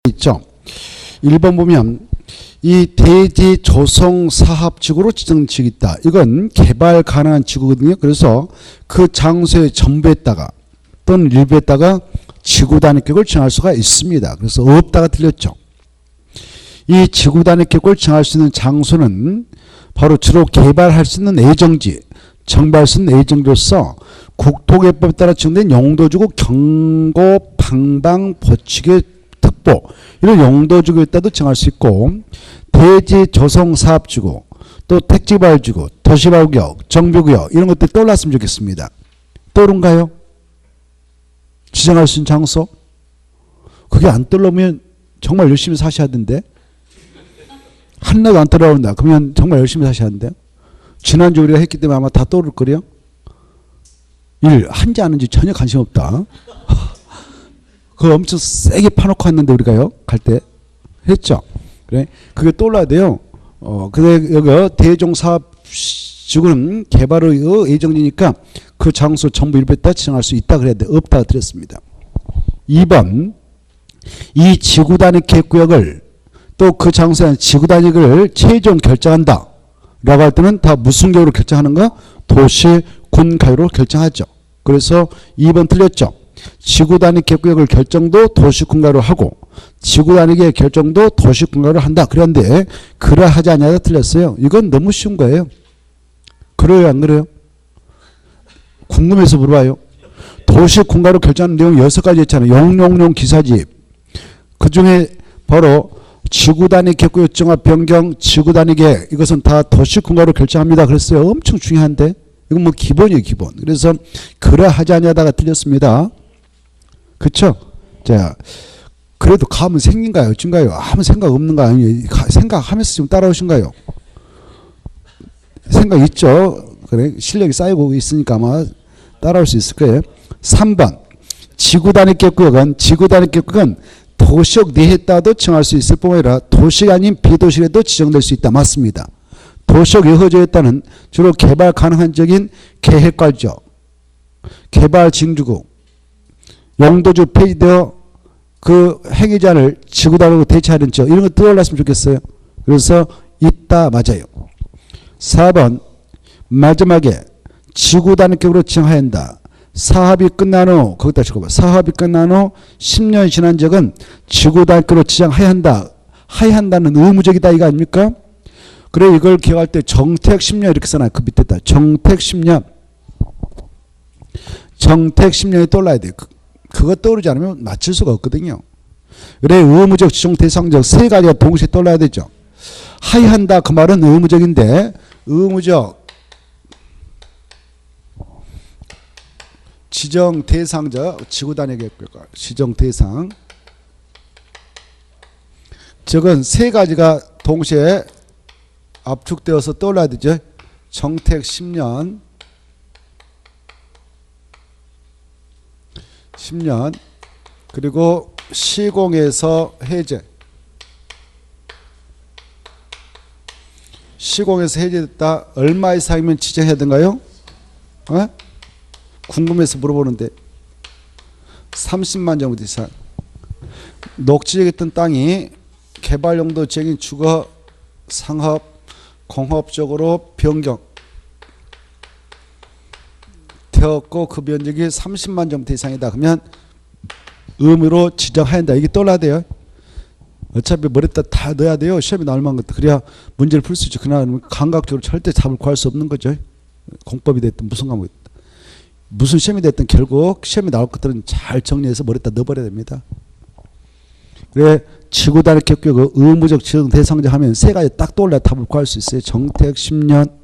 있죠. 1번 보면 이 대지 조성 사업 지구로 지정된 지역이 있다. 이건 개발 가능한 지구거든요. 그래서 그 장소의 전부에다가 또는 일부에다가 지구 단위 계획을 정할 수가 있습니다. 그래서 없다가 틀렸죠. 이 지구 단위 계획을 정할 수 있는 장소는 바로 주로 개발할 수 있는 예정지, 정비할 수 있는 예정지로서 국토개법에 따라 지정된 용도지구 경고, 방방, 보치개, 특보 이런 용도지구에 따라도 정할 수 있고, 대지 조성 사업지구, 또 택지개발지구, 도시개발구역, 정비구역 이런 것들 떠올랐으면 좋겠습니다. 떠오른가요? 지정할 수 있는 장소? 그게 안 떠오르면 정말 열심히 사셔야 하던데. 하나도 안 떠오른다. 그러면 정말 열심히 사셔야 하는데. 지난주 우리가 했기 때문에 아마 다 떠오를 거래요. 일 한지 안 한지 전혀 관심 없다. 그거 엄청 세게 파놓고 왔는데 우리가요 갈 때 했죠. 그래 그게 떠올라야 돼요. 근데 여기 대종 사업 지구는 개발의 예정지니까 그 장소 전부 일부에다 지정할 수 있다 그래야 돼. 없다 드렸습니다. 2번 이 지구 단위 계획구역을 또 그 장소에 대한 지구 단위를 최종 결정한다 라고 할 때는 다 무슨 계획으로 결정하는가? 도시 군 가율로 결정하죠. 그래서 2번 틀렸죠. 지구 단위 계획구역을 결정도 도시군가로 하고 지구 단위의 결정도 도시군가로 한다. 그런데 그러하지 않냐가 틀렸어요. 이건 너무 쉬운 거예요. 그래요 안 그래요? 궁금해서 물어봐요. 도시군가로 결정하는 내용 6가지 있잖아요. 용용용 기사집. 그중에 바로 지구 단위 계획구역 정화 변경 지구 단위 계획 이것은 다 도시군가로 결정합니다. 그랬어요. 엄청 중요한데 이건 뭐 기본이에요 기본. 그래서 그러하지 않냐다가 틀렸습니다. 그쵸? 자, 그래도 감은 생긴가요? 어쩐가요? 아무 생각 없는가? 아니, 생각하면서 지금 따라오신가요? 생각 있죠? 그래, 실력이 쌓이고 있으니까 아마 따라올 수 있을 거예요. 3번. 지구 단위 계획구역은 도시역 내에 따라도 정할 수 있을 뿐만 아니라 도시가 아닌 비도시에도 지정될 수 있다. 맞습니다. 도시역 여허지에 따른 주로 개발 가능한 지역인 계획관적, 개발 징주구, 용도주 폐지되어 그 행위자를 지구 단위로 대체하는 지역 이런 거 떠올랐으면 좋겠어요. 그래서 있다 맞아요. 4번 마지막에 지구 단위 계획으로 지정해야 한다. 사업이 끝난 후 거기다 적어봐. 사업이 끝난 후 10년이 지난 지역은 지구 단위 계획으로 지정해야 한다. 해야 한다는 의무적이다 이거 아닙니까? 그래 이걸 기억할 때 정택 10년 이렇게 써놔요. 그 밑에다 정택 10년. 정택 10년이 떠올라야 돼요. 그거 떠오르지 않으면 맞출 수가 없거든요. 그래 의무적 지정 대상적 세 가지가 동시에 떠올라야 되죠. 하야한다 그 말은 의무적인데 의무적 지정 대상적 지구 단위 계획구역 지정 대상 적은 세 가지가 동시에 압축되어서 떠올라야 되죠. 정택 10년 10년 그리고 시공에서 해제 시공에서 해제됐다. 얼마 이상이면 지정해야 되는가요? 궁금해서 물어보는데 30만 정도 이상 녹지역이었던 땅이 개발용도 지역인 주거 상업 공업적으로 변경 되었고 그 면적이 30만 제곱미터 이상이다. 그러면 의무로 지정해야 한다. 이게 떠올라야 돼요. 어차피 머리에다 다 넣어야 돼요. 시험에 나올 만한 것도. 그래야 문제를 풀 수 있죠. 그러나 감각적으로 절대 답을 구할 수 없는 거죠. 공법이 됐든 무슨 과목이 됐든. 무슨 시험이 됐든 결국 시험에 나올 것들은 잘 정리해서 머리에다 넣어버려야 됩니다. 그래 지구 단위 계획구역 의무적 지정 대상자 하면 세 가지 딱 떠올라야 답을 구할 수 있어요. 정택 10년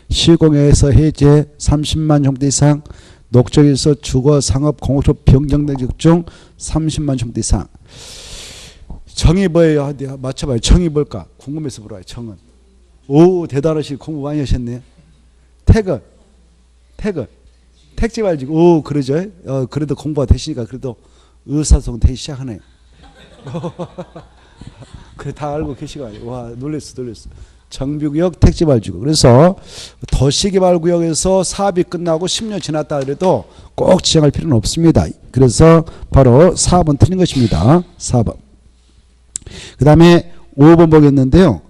시공에서 해제 30만 정도 이상 녹적에서 주거 상업 공업적 변경된 지역 중 30만 정도 이상. 정이 뭐예요? 맞춰봐요. 정이 뭘까? 궁금해서 물어봐요. 정은. 오 대단하시 공부 많이 하셨네. 퇴근 택지발지구. 오 그러죠. 그래도 공부가 되시니까 그래도 의사소통 되기 시작하네요. 그래 다 알고 계시고 와 놀랬어. 정비구역 택지발지구. 그래서 도시개발구역에서 사업이 끝나고 10년 지났다 그래도 꼭 지정할 필요는 없습니다. 그래서 바로 4번 틀린 것입니다. 4번. 그 다음에 5번 보겠는데요.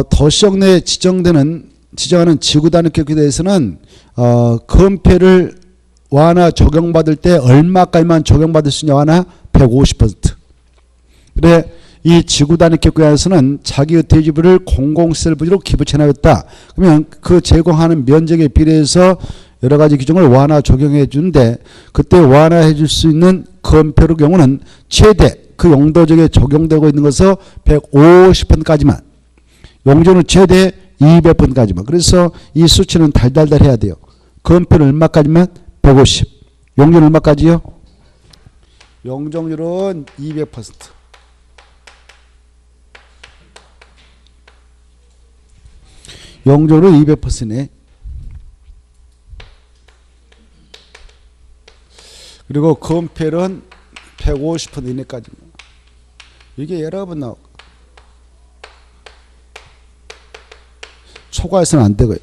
도시역 내에 지정하는 지구단위계획에 대해서는 건폐를 완화 적용받을 때 얼마까지만 적용받을 수 있냐 완화 150%. 그래 이 지구단위계획에서는 자기의 대지부를 공공시설 부지로 기부채납했다. 그러면 그 제공하는 면적에 비례해서 여러 가지 규정을 완화 적용해 주는데 그때 완화해 줄 수 있는 건폐의 경우는 최대 그 용도적에 적용되고 있는 것은 150%까지만, 용도는 최대 200%까지만. 그래서 이 수치는 달달달 해야 돼요. 건폐는 얼마까지만? 150. 용도는 얼마까지요? 용적률은 200%. 용적률은 200%네. 그리고 건폐는 150% 이내까지. 이게 여러 번 나오고. 초과해서는 안 되고요.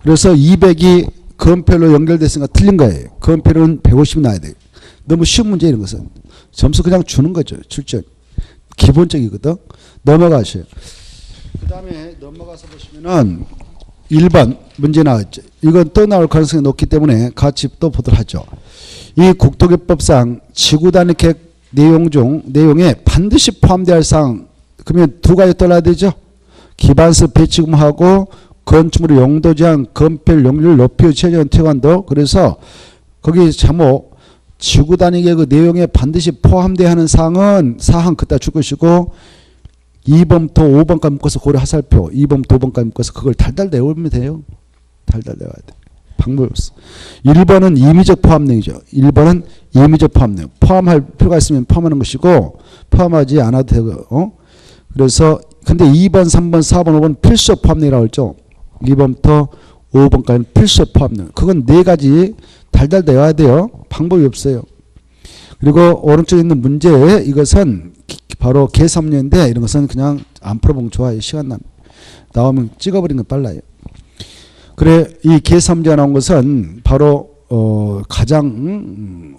그래서 200이 건폐로 연결됐으니까 틀린 거예요. 건폐는 150이 나야 돼요. 너무 쉬운 문제 이런 것은. 점수 그냥 주는 거죠. 출전. 기본적이거든. 넘어가셔요. 그 다음에 넘어가서 보시면은 1번 문제 나왔죠. 이건 또 나올 가능성이 높기 때문에 같이 또 보도록 하죠. 이 국토개법상 지구단위계획 내용에 반드시 포함되어야 할 사항, 그러면 두 가지 떠나야 되죠. 기반서 배치금하고 건축물의 용도 제한, 건폐율 용률 높여 최저한 태관도. 그래서 거기 제목 지구단위계획 내용에 반드시 포함되어야 하는 사항은 사항 그따 줄 것이고 2번부터 5번까지 묶어서 고려 하살표, 2번부터 5번까지 묶어서 그걸 달달 내오면 돼요. 달달 내와야 돼. 방법이 없어. 1번은 임의적 포함 내용이죠. 1번은 임의적 포함 내용. 포함할 필요가 있으면 포함하는 것이고 포함하지 않아도 되고. 그래서 근데 2번, 3번, 4번, 5번 필수 포함 내용이라고 했죠. 2번부터 5번까지는 필수 포함 내용. 그건 네 가지 달달 내와야 돼요. 방법이 없어요. 그리고 오른쪽에 있는 문제, 이것은 바로 계산문제인데 이런 것은 그냥 안 풀어보면 좋아요. 시간 나오면 찍어버리는 건 빨라요. 그래 이 계산문제가 나온 것은 바로 가장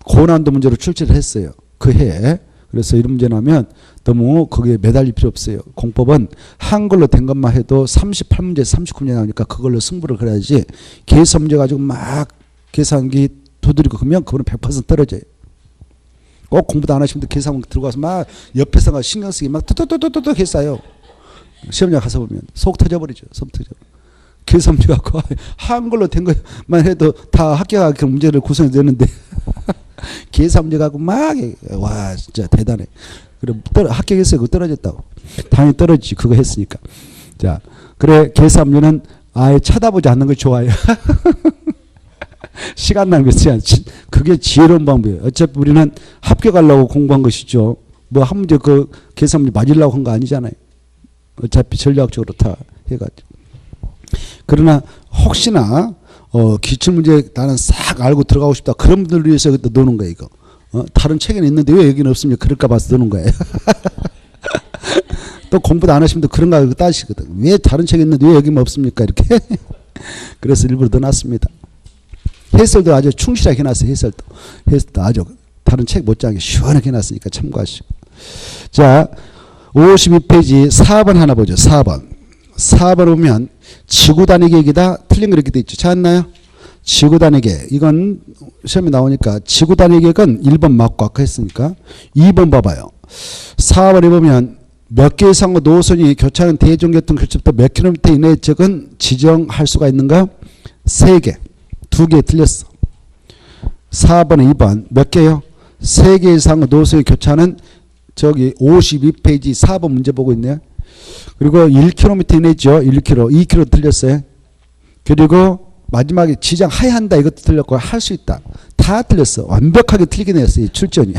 고난도 문제로 출제를 했어요. 그 해에. 그래서 이런 문제 나오면 너무 거기에 매달릴 필요 없어요. 공법은 한글로 된 것만 해도 38문제, 39문제 나오니까 그걸로 승부를 걸어야지 계산문제 가지고 막 계산기 두드리고 그러면 그거는 100% 떨어져요. 꼭 공부도 안 하시면 계산 들어가서 막 옆에서 신경 쓰기 막 뚜뚜뚜뚜뚜 했어요. 시험장 가서 보면 속 터져버리죠. 속 터져. 계산 문제 갖고 한글로 된 것만 해도 다 합격하게 문제를 구성해 내는데 계산 문제 갖고 막 와 진짜 대단해. 그래 합격했어요. 그거 떨어졌다고. 당연히 떨어지지. 그거 했으니까. 자 그래 계산 문제는 아예 쳐다보지 않는 게 좋아요. 시간 낭비지 않지. 그게 지혜로운 방법이에요. 어차피 우리는 합격하려고 공부한 것이죠. 뭐 한 문제 그 계산 문제 맞으려고 한 거 아니잖아요. 어차피 전략적으로 다 해가지고. 그러나 혹시나 기출문제 나는 싹 알고 들어가고 싶다. 그런 분들을 위해서 노는 거예요. 이거. 다른 책에는 있는데 왜 여기는 없습니까? 그럴까 봐서 노는 거예요. 또 공부도 안 하시면 그런 거 따지거든. 왜 다른 책에 있는데 왜 여기는 없습니까? 이렇게. 그래서 일부러 넣어놨습니다. 해설도 아주 충실하게 해놨어요. 해설도 아주 다른 책 못지않게 시원하게 해놨으니까 참고하시고. 자 52페이지 4번 하나 보죠. 4번. 4번 보면 지구단위계획이다. 틀린 거 이렇게 돼 있죠. 찾았나요? 지구단위계획. 이건 시험에 나오니까 지구단위계획은 1번 맞고 아까 했으니까 2번 봐봐요. 4번에 보면 몇 개 이상의 노선이 교차하는 대중교통 결집부터 몇 킬로미터 이내의 지역은 지정할 수가 있는가? 3개. 2개 틀렸어. 4번에 2번 몇 개요? 3개 이상의 노선이 교차하는 저기 52페이지 4번 문제 보고 있네요. 그리고 1km 이내죠. 1km. 2km 틀렸어요. 그리고 마지막에 지정해야 한다. 이것도 틀렸고 할 수 있다. 다 틀렸어. 완벽하게 틀리게 냈어요. 출전이.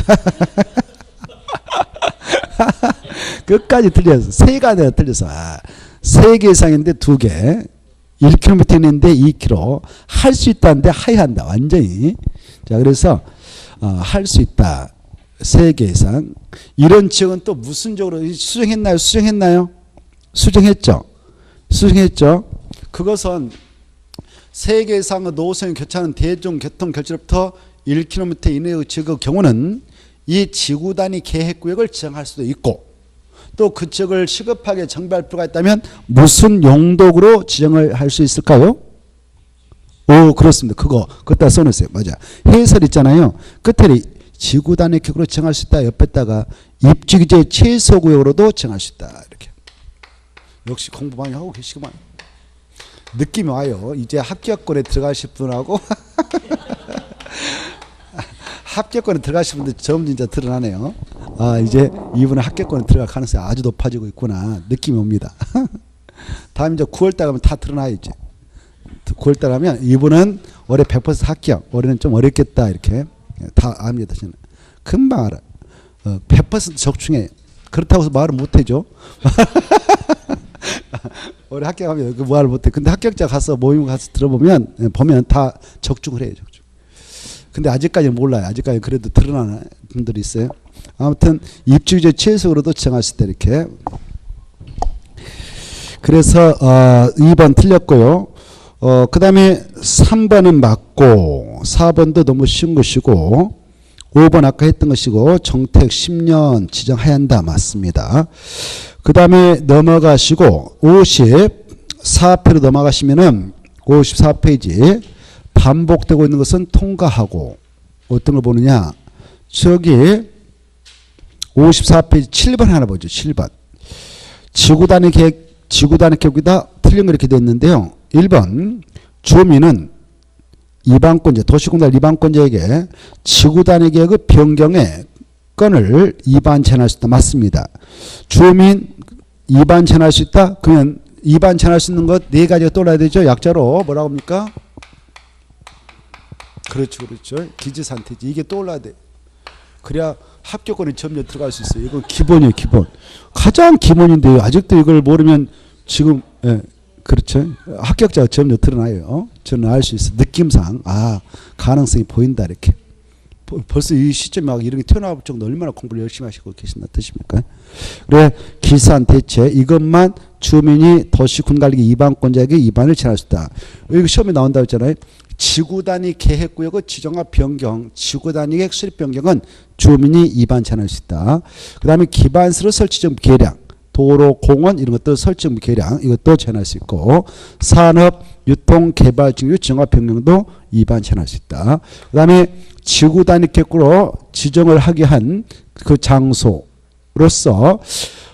끝까지 틀렸어. 세 가지가 틀렸어. 3개 이상인데 2개. 1km 이내인데 2km. 할 수 있다는데 해야 한다. 완전히. 자, 그래서 할 수 있다. 3개 이상. 이런 지역은 또 무슨 적으로 수정했나요? 수정했나요? 수정했죠. 수정했죠. 그것은 3개 이상의 노선이 교차하는 대중교통 결지로부터 1km 이내의 지역의 경우는 이 지구 단위 계획구역을 지정할 수도 있고 또 그쪽을 시급하게 정비할 필요가 있다면 무슨 용도로 지정을 할 수 있을까요? 오, 그렇습니다. 그것다 써놓으세요. 맞아. 해설 있잖아요. 끝에 지구 단위 계획으로 지정할 수 있다. 옆에다가 입지규제 최소구역으로도 지정할 수 있다. 이렇게. 역시 공부 많이 하고 계시구만. 느낌이 와요. 이제 합격권에 들어가실 분하고 합격권에 들어가신 분들 점점 이제 드러나네요. 아, 이제 이분은 합격권에 들어갈 가능성이 아주 높아지고 있구나. 느낌이 옵니다. 다음 이제 9월달 가면 다 드러나요, 이제. 9월달 가면 이분은 올해 100% 합격, 올해는 좀 어렵겠다, 이렇게. 다 압니다, 저는. 금방 알아. 100% 적중해. 그렇다고 해서 말을 못 해줘. 올해 합격하면 그 말을 못 해. 근데 합격자 가서 모임 가서 들어보면, 보면 다 적중을 해요, 적중. 근데 아직까지는 몰라요. 아직까지 그래도 드러나는 분들이 있어요. 아무튼 입주제 최소로도 정할 수 있다 이렇게. 그래서 2번 틀렸고요. 그 다음에 3번은 맞고 4번도 너무 쉬운 것이고 5번 아까 했던 것이고 정택 10년 지정해야 한다 맞습니다. 그 다음에 넘어가시고 54페이지로 넘어가시면은 54페이지 반복되고 있는 것은 통과하고 어떤 걸 보느냐 저기 54페이지 7번 하나 보죠. 7번 지구단위 계획이다 틀린 거 이렇게 되어 있는데요. 1번 주민은 이반권자 도시공단 이반권자에게 지구단위 계획의 변경에 건을 이반체할 수 있다. 맞습니다. 주민 이반체할 수 있다. 그러면 이반체할 수 있는 것 네 가지가 떠올라야 되죠. 약자로 뭐라고 합니까? 그렇죠. 기지산태지. 이게 떠올라야 돼. 그래야 합격권에 점점 들어갈 수 있어요. 이건 기본이에요, 기본. 가장 기본인데요. 아직도 이걸 모르면 지금, 그렇죠. 합격자가 점점 드러나요. 저는 알 수 있어요. 느낌상, 가능성이 보인다, 이렇게. 벌써 이 시점에 막 이런 게 튀어나올 정도 얼마나 공부를 열심히 하시고 계신다 뜻입니까? 그래, 기산대체 이것만 주민이 도시군관리 이반권자에게 이반을 제한할 수 있다. 여기 시험에 나온다고 했잖아요. 지구단위 계획구역의 지정과 변경, 지구단위 계획 수립 변경은 주민이 이반 제한할 수 있다. 그 다음에 기반시설 설치정비 계량, 도로, 공원 이런 것들 설치정비 계량 이것도 제한할 수 있고 산업, 유통, 개발, 증류, 지정과 변경도 이반 제한할 수 있다. 그 다음에 지구단위 계획으로 지정을 하게 한 그 장소로서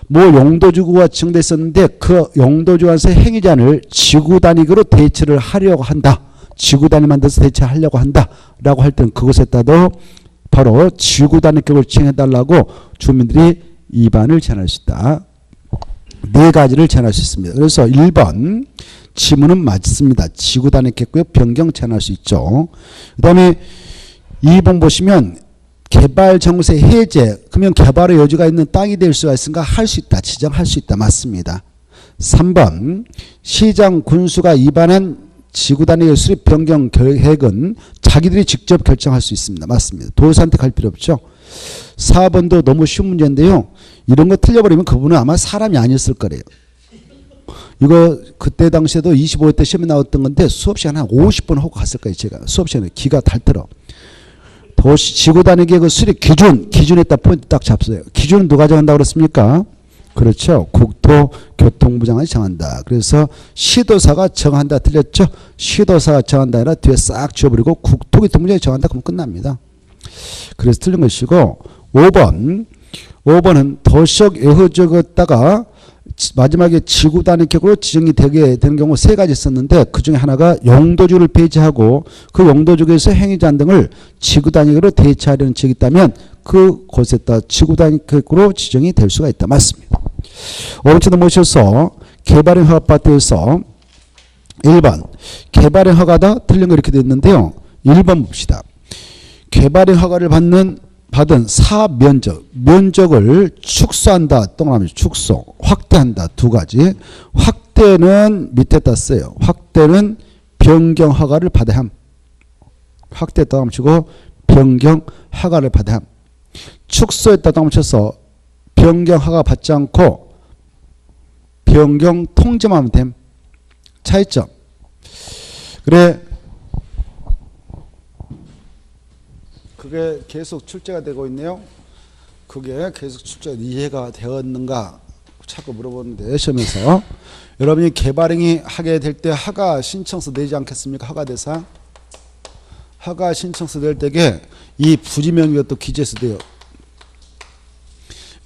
뭐 용도지구가 지정돼 있었는데 그 용도지구에서 행위자를 지구단위로 대체를 하려고 한다. 지구단위 만들어서 대체하려고 한다라고 할 때는 그것에다도 바로 지구단위 계획을 지정해달라고 주민들이 이반을 제한할 수 있다. 네 가지를 제한할 수 있습니다. 그래서 1번 지문은 맞습니다. 지구단위 계획 변경 제한할 수 있죠. 그 다음에 2번 보시면 개발 정세 해제 그러면 개발의 여지가 있는 땅이 될 수가 있으니까 할 수 있다. 지정할 수 있다. 맞습니다. 3번 시장 군수가 위반한 지구단위 수립 변경 계획은 자기들이 직접 결정할 수 있습니다. 맞습니다. 도의선택할 필요 없죠. 4번도 너무 쉬운 문제인데요. 이런 거 틀려버리면 그분은 아마 사람이 아니었을 거래요. 이거 그때 당시에도 25회 때 시험에 나왔던 건데 수업 시간 한 50번 하고 갔을 거예요. 제가 수업 시간에 기가 닳더러. 도시 지구단위 계획 수립 기준에다 포인트 딱 잡으세요. 기준은 누가 정한다고 그랬습니까? 그렇죠. 국토교통부 장관이 정한다. 그래서 시도사가 정한다. 틀렸죠? 시도사가 정한다 아니라 뒤에 싹 지워버리고 국토교통부 장관이 정한다. 그러면 끝납니다. 그래서 틀린 것이고 5번은 도시적 예후적에다가 마지막에 지구단위 계획으로 지정이 되게 되는 경우 세 가지 있었는데 그중에 하나가 용도주를 폐지하고 그 용도주에서 행위자 등을 지구단위로 대체하려는 지역이 있다면 그곳에다 지구단위 계획으로 지정이 될 수가 있다. 맞습니다. 5번째도 모셔서 개발행 허가파트에서 1번 개발행 허가다 틀린 거 이렇게 되어 있는데요. 1번 봅시다. 개발행 허가를 받은 사업 면적을 축소한다. 동그라미 축소, 확대한다. 두 가지. 확대는 밑에다 써요. 확대는 변경 허가를 받아야 함. 확대했다 감치고 변경 허가를 받아야 함. 축소했다 감쳐서 변경 허가 받지 않고 변경 통지만 하면 됨. 차이점. 그래. 그게 계속 출제가 되고 있네요. 그게 계속 출제 이해가 되었는가 자꾸 물어보는데 시험에서 여러분이 개발행위 하게 될 때 허가 신청서 내지 않겠습니까? 허가 대상 허가 신청서 낼 때에 이 부지면적이 또 기재서 돼요.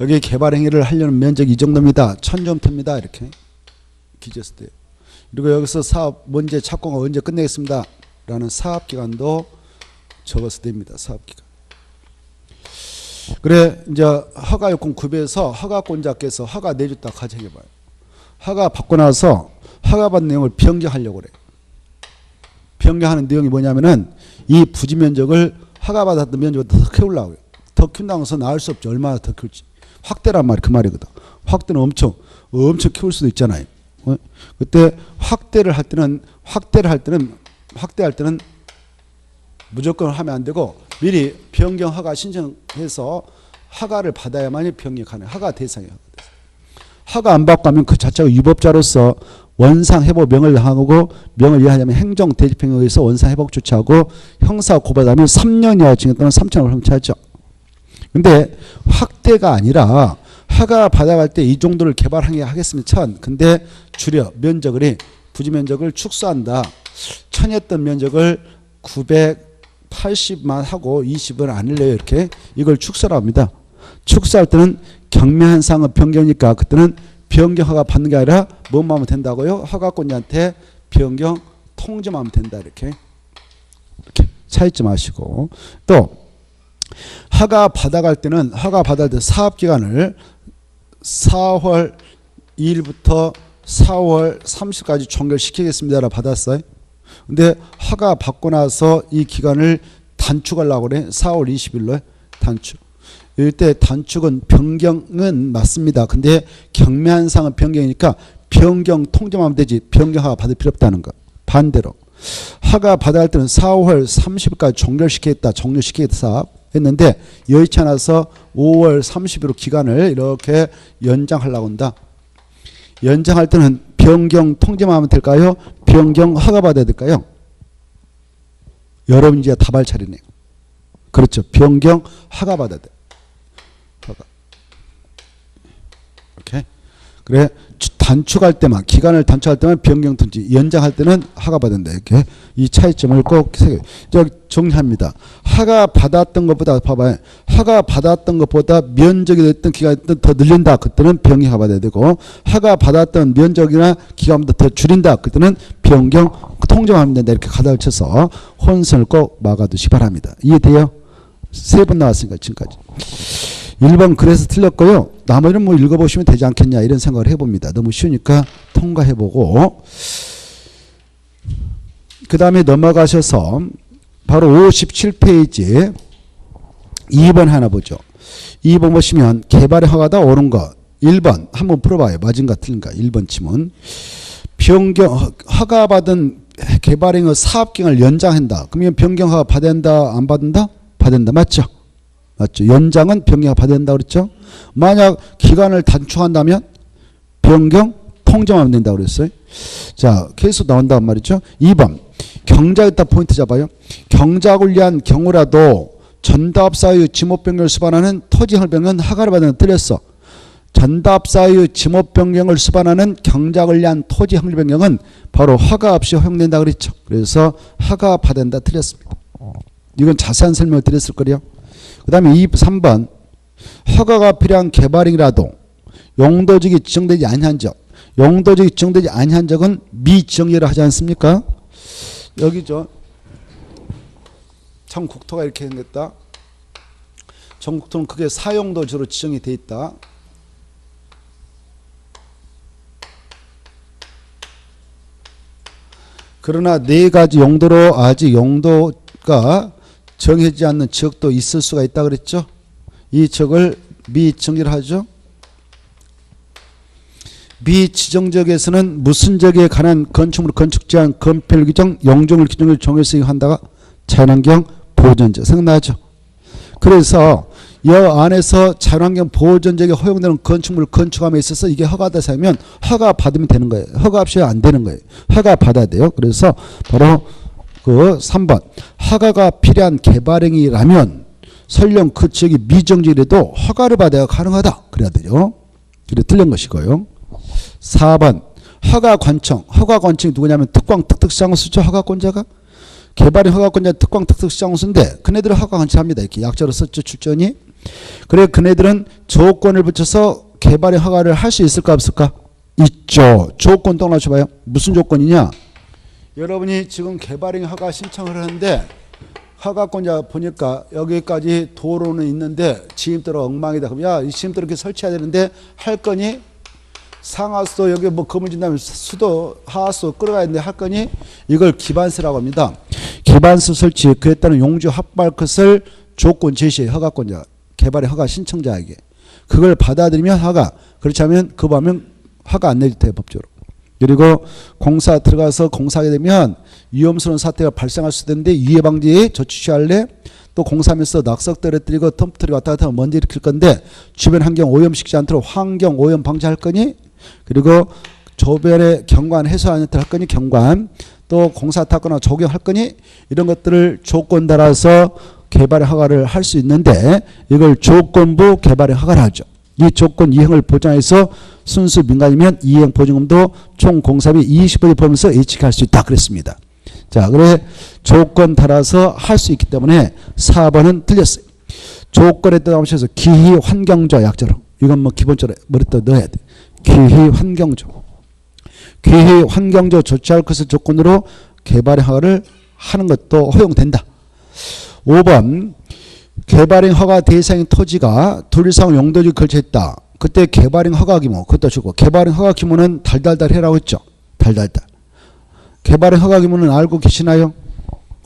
여기 개발행위를 하려는 면적이 이 정도입니다. 1000제곱미터입니다. 이렇게 기재서 돼요. 그리고 여기서 사업 문제 착공을 언제 끝내겠습니다. 라는 사업기간도 적어서 됩니다. 사업기간. 그래 이제 허가 요건 구비해서 허가권자께서 허가 내줬다 가정해봐요. 허가 받고 나서 허가 받은 내용을 변경하려고 그래. 변경하는 내용이 뭐냐면은 이 부지 면적을 허가 받았던 면적보다 더 키우려고 해요. 더 키운다고 해서 나을 수 없죠. 얼마나 더 키울지. 확대란 말이 그 말이거든. 확대는 엄청 키울 수도 있잖아요. 그때 확대할 때는 무조건 하면 안 되고 미리 변경 허가 신청해서 허가를 받아야만이 변경이 가능해요. 허가 대상이에요. 허가 안 받고 하면 그 자체가 유법자로서 원상회복 명을 당하고 명을 위하자면 행정대집행에 의해서 원상회복 조치하고 형사 고발하면 3년 이하 징역 또는 3천원을 형치하죠. 근데 확대가 아니라 허가 받아갈 때 이 정도를 개발하게 하겠으면 1000. 근데 줄여 면적을 부지 면적을 축소한다. 1000이었던 면적을 980만 하고 20은 안 늘려요. 이렇게 이걸 축소를 합니다. 축소할 때는 경미한 상은 변경이니까 그때는 변경 허가 받는 게 아니라 뭐만 하면 된다고요? 허가권자한테 변경 통지만 하면 된다. 이렇게 차이점 아시고 또 허가 받아갈 때는 허가 받을 때 사업기간을 4월 2일부터 4월 30일까지 종결시키겠습니다라고 받았어요. 근데 허가 받고 나서 이 기간을 단축하려고 그래. 4월 20일로 단축. 이때 단축은 변경은 맞습니다. 근데 경미한 상은 변경이니까 변경 통지만 하면 되지 변경 허가 받을 필요 없다는 거. 반대로 허가 받아야 할 때는 4월 30일까지 종료시키겠다 했는데 여의치 않아서 5월 30일로 기간을 이렇게 연장하려고 한다. 연장할 때는 변경 통지만 하면 될까요? 변경 허가 받아야 될까요? 여러분 이제 답할 차례네요. 그렇죠. 변경 허가 받아야 돼. 허가. 오케이. 그래 단축할 때만 기간을 단축할 때만 변경 통지 연장할 때는 허가 받는다. 이렇게 이 차이점을 꼭 정리합니다. 허가 받았던 것보다 봐봐요. 허가 받았던 것보다 면적이 됐던 기간이 더 늘린다. 그때는 변경 허가 받아야 되고 허가 받았던 면적이나 기간보다 더 줄인다. 그때는 변경 통정하면 된다. 이렇게 가닥을 쳐서 혼선을 꼭 막아두시기 바랍니다. 이해돼요? 3번 나왔으니까 지금까지. 1번 그래서 틀렸고요. 나머지는 뭐 읽어보시면 되지 않겠냐 이런 생각을 해봅니다. 너무 쉬우니까 통과해보고 그 다음에 넘어가셔서 바로 57페이지 2번 하나 보죠. 2번 보시면 개발의 허가다 옳은 거 1번 한번 풀어봐요. 맞은가 틀린가 1번 지문 변경 허가받은 개발행위 사업기간을 연장한다. 그러면 변경 허가 받아야 한다 안 받는다? 받는다. 맞죠? 맞죠. 연장은 변경 받아야 된다 그랬죠. 만약 기간을 단축한다면 변경 통정하면 된다고 그랬어요. 자 계속 나온단 말이죠. 2번 경작에다 포인트 잡아요. 경작을 위한 경우라도 전답사의 지목 변경을 수반하는 토지 변경은 허가를 받는 틀렸어. 전답사의 지목 변경을 수반하는 경작을 위한 토지 확률 변경은 바로 허가 없이 허용된다 그랬죠. 그래서 허가 받아야 된다 틀렸습니다. 이건 자세한 설명을 드렸을 거예요. 그 다음에 3번 허가가 필요한 개발행위라도 용도지역이 지정되지 아니한 적 용도지역이 지정되지 아니한 적은 미지정이라 하지 않습니까? 여기죠. 전국토가 이렇게 생겼다. 전국토는 그게 사용도지로 지정이 돼 있다. 그러나 4가지 용도로 아직 용도가 정해지지 않는 지역도 있을 수가 있다 그랬죠. 이 지역을 미지정지를 하죠. 미지정지역에서는 무슨 지역에 관한 건축물 건축 제한 건폐율 규정 용적률 규정을 정해서 한다가 자연환경 보존지역 생각나죠. 그래서 이 안에서 자연환경 보존지역에 허용되는 건축물 건축함에 있어서 이게 허가 대상이면 허가 받으면 되는 거예요. 허가 없이 안 되는 거예요. 허가 받아야 돼요. 그래서 바로 그 3번 허가가 필요한 개발행위라면 설령 그 지역이 미정지라도 허가를 받아야 가능하다. 그래야 되죠. 그래 틀린 것이고요. 4번 허가관청. 허가관청이 누구냐면 특광 특특시장수죠. 허가권자가. 개발인 허가권자 특광 특특시장수인데 그네들은 허가관청합니다. 이렇게 약자로 썼죠. 출전이. 그래 그네들은 조건을 붙여서 개발인 허가를 할 수 있을까 없을까? 있죠. 조건 또 맞춰봐요. 무슨 조건이냐? 여러분이 지금 개발인 허가 신청을 하는데 허가권자 보니까 여기까지 도로는 있는데 지임대로 엉망이다. 그럼 야, 이 지임대로 이렇게 설치해야 되는데 할 거니? 상하수도 여기 뭐 건물 짓다면 수도 하하수도 끌어가야 되는데 할 거니? 이걸 기반수라고 합니다. 기반수 설치 그에 따른 용주 합발 것을 조건 제시 허가권자 개발의 허가 신청자에게 그걸 받아들이면 허가 그렇지 않으면 그 범위는 허가 안 내릴 때 법적으로. 그리고 공사 들어가서 공사하게 되면 위험스러운 사태가 발생할 수 있는데 유해 방지 조치 취할래? 또 공사하면서 낙석 떨어뜨리고 덤프트리 왔다 갔다 하면 먼지 일으킬 건데 주변 환경 오염시키지 않도록 환경 오염 방지할 거니? 그리고 조변의 경관 해소하는 할 거니? 경관. 또 공사 탔거나 조경할 거니? 이런 것들을 조건 따라서 개발의 허가를 할 수 있는데 이걸 조건부 개발의 허가를 하죠. 이 조건 이행을 보장해서 순수 민간이면 이행 보증금도 총 공사비 20% 포함해서 예측할 수 있다 그랬습니다. 자, 그래 조건 따라서 할 수 있기 때문에 4번은 틀렸어요. 조건에 따라서 기희 환경조 약자로 이건 뭐 기본적으로 머리도 넣어야 돼. 기희 환경조. 기희 환경조 조치할 것을 조건으로 개발의 허가를 하는 것도 허용된다. 5번 개발행 허가 대상인 토지가 둘 이상 용도지에 걸쳐있다. 그때 개발행 허가 규모 그것도 주고 개발행 허가 규모는 달달달 해라고 했죠. 달달달. 개발행 허가 규모는 알고 계시나요?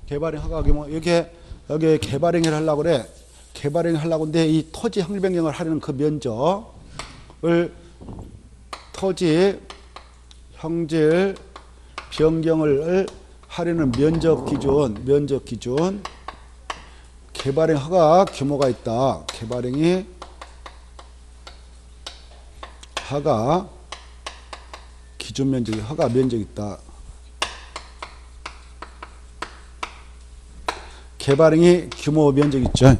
개발행 허가 규모 여기 개발행을 하려고 그래. 개발행을 하려고 하는데 이 토지 형질 변경을 하려는 그 면적을 토지 형질 변경을 하려는 면적 기준 개발행 허가 규모가 있다. 개발행이 허가 기준 면적이 허가 면적이 있다. 개발행이 규모 면적이 있죠.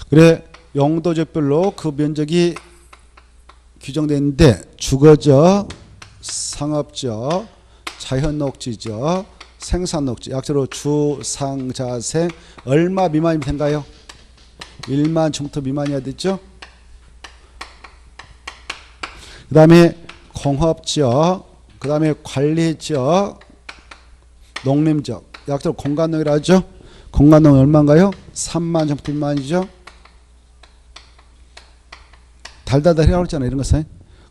그래 용도지별로 그 면적이 규정되어 있는데 주거적, 상업적, 자연녹지적, 생산녹지 약자로 주상자생 얼마 미만이면 된가요? 1만 정토 미만이어야 되죠. 그 다음에 공업지역, 그 다음에 관리지역, 농림지역 약자로 공간농이라 하죠. 공간농 얼마인가요? 3만 정토 미만이죠. 달달달 해라고 했잖아요. 이런 것은.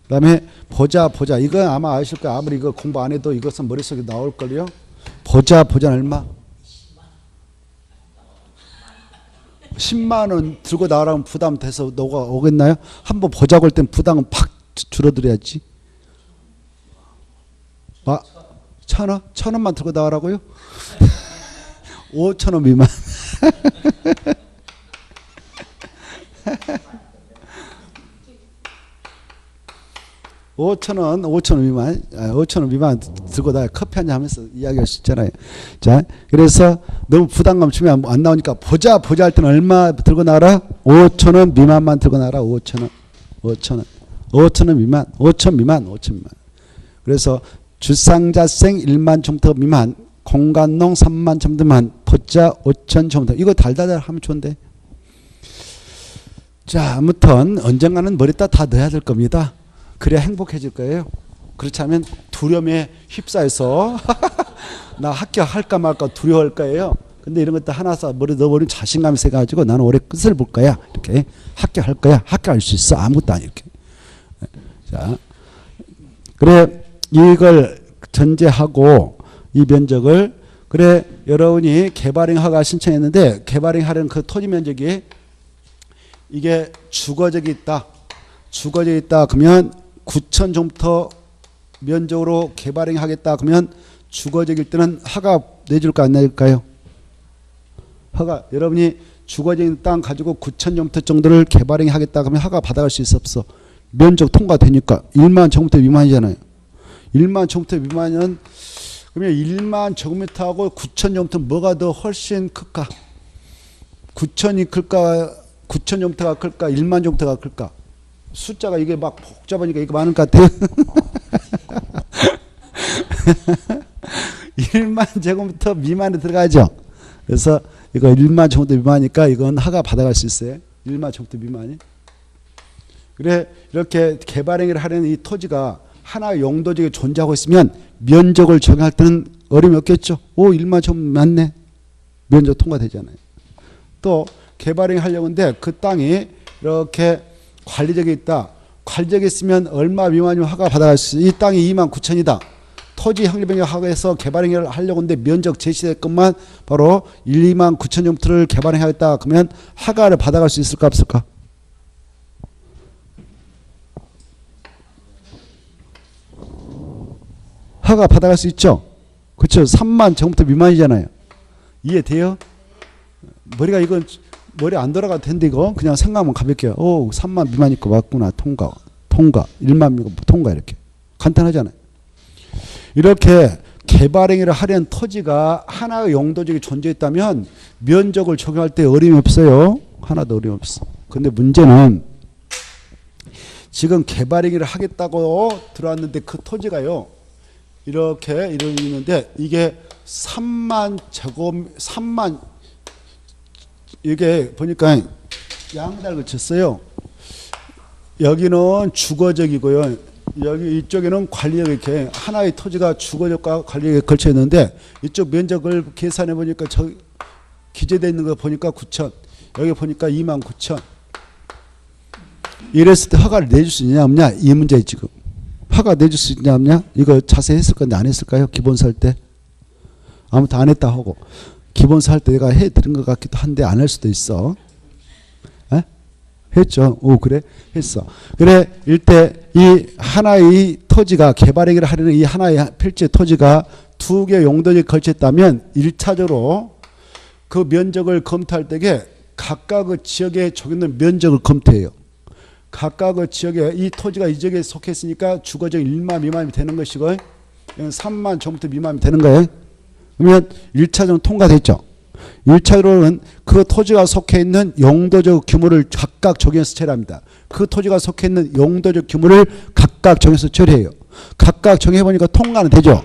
그 다음에 보자 이건 아마 아실 거예요. 아무리 이거 공부 안 해도 이것은 머릿속에 나올걸요. 보자는 얼마? 10만 원 들고 나가면 부담 돼서 너가 오겠나요? 한번 보자고 할 땐 부담은 팍 줄어들어야지. 아, 1,000원? 1,000원만 들고 나가라고요? 5,000원 미만. 5,000원 미만, 5,000원 미만 들고 다 커피 한잔 하면서 이야기할 수 있잖아요. 자, 그래서 너무 부담감 주면 안 나오니까 보자 할 때는 얼마 들고 나가라? 5,000원 미만만 들고 나가라. 5,000원 미만, 5,000 미만. 그래서 주상자생 1만 정도 미만, 공간농 3만 정도 미만, 보자 5,000 정도. 이거 달달달 하면 좋은데. 자, 아무튼 언젠가는 머리다 다 넣어야 될 겁니다. 그래야 행복해질 거예요. 그렇지 않으면 두려움에 휩싸여서 나 합격할까 말까 두려워할 거예요. 근데 이런 것도 하나 써 머리 넣어버리면 자신감이 세가지고 나는 올해 끝을 볼 거야. 이렇게 합격할 거야. 합격할 수 있어. 아무것도 아니 이렇게. 자, 그래 이걸 전제하고 이 면적을 그래 여러분이 개발행 허가 신청했는데 개발행 하려는 그 토지 면적이 이게 주거적이 있다. 주거적이 있다. 그러면 9,000 정도 면적으로 개발행 하겠다. 그러면 주거적일 때는 허가 내줄까 안 내줄까요? 허가. 여러분이 주거적인 땅 가지고 9,000 정도 정도를 개발행 하겠다. 그러면 허가 받아갈 수 있어 없어? 면적 통과되니까 1만 제곱미터 미만이잖아요. 1만 제곱미터 미만은 그러면 1만 제곱미터하고 9,000 정도 뭐가 더 훨씬 클까? 9,000이 클까? 9,000제곱미터가 클까? 1만 제곱미터가 클까? 숫자가 이게 막 복잡하니까 이거 많은 것 같아요. 1만 제곱미터 미만에 들어가죠. 그래서 이거 1만 제곱미터 미만이니까 이건 하가 받아갈 수 있어요. 1만 제곱미터 미만이. 그래 이렇게 개발행위를 하려는 이 토지가 하나의 용도적에 존재하고 있으면 면적을 적용할 때는 어려움이 없겠죠. 오 1만 제곱미터 맞네. 면적 통과되잖아요. 또 개발행위 하려고 하는데 그 땅이 이렇게 관리적에 있다. 관리적에 있으면 얼마 미만이면 하가 받아갈 수 있어요. 이 땅이 2만 9천이다. 토지 형리변경 하고해서 개발행위를 하려고 하는데 면적 제시될 것만 바로 2만 9천 제곱미터를 개발행위하겠다. 그러면 하가를 받아갈 수 있을까 없을까? 하가 받아갈 수 있죠. 그렇죠. 3만 제곱미터 미만이잖아요. 이해돼요? 머리가 이건 머리 안 돌아가도 된데 이거 그냥 생각하면 가볍게 오 3만 미만일 거 맞구나. 통과 1만 미만 통과 이렇게 간단하잖아요. 이렇게 개발행위를 하려는 토지가 하나의 용도적이 존재했다면 면적을 적용할 때 어려움이 없어요. 하나도 어려움 없어. 근데 문제는 지금 개발행위를 하겠다고 들어왔는데 그 토지가요 이렇게 있는데 이게 3만 이게 보니까 양달 그쳤어요. 여기는 주거적이고요. 여기 이쪽에는 관리적 이렇게 하나의 토지가 주거적과 관리적에 걸쳐 있는데 이쪽 면적을 계산해 보니까 저 기재되어 있는 거 보니까 9천 여기 보니까 2만 9천 이랬을 때 허가를 내줄 수 있냐 없냐 이 문제 지금 허가 내줄 수 있냐 없냐 이거 자세히 했을 건데 안 했을까요? 기본서 할 때 아무튼 안 했다 하고 기본서 할 때 내가 해드린 것 같기도 한데 안 할 수도 있어. 에? 했죠. 오 그래 했어. 그래 일대 이 하나의 토지가 개발행위를 하려는 이 하나의 필지의 토지가 두 개 용도지에 걸쳤다면 1차적으로 그 면적을 검토할 때에 각각의 지역에 적용된 면적을 검토해요. 각각의 지역에 이 토지가 이 지역에 속했으니까 주거적 1만 미만이 되는 것이고 3만 제곱미터 미만이 되는 거예요. 그러면 1차적으로 통과됐죠. 1차적으로는 그 토지가 속해 있는 용도적 규모를 각각 적용해서 처리합니다. 그 토지가 속해 있는 용도적 규모를 각각 정해서 처리해요. 각각 정해보니까 통과는 되죠.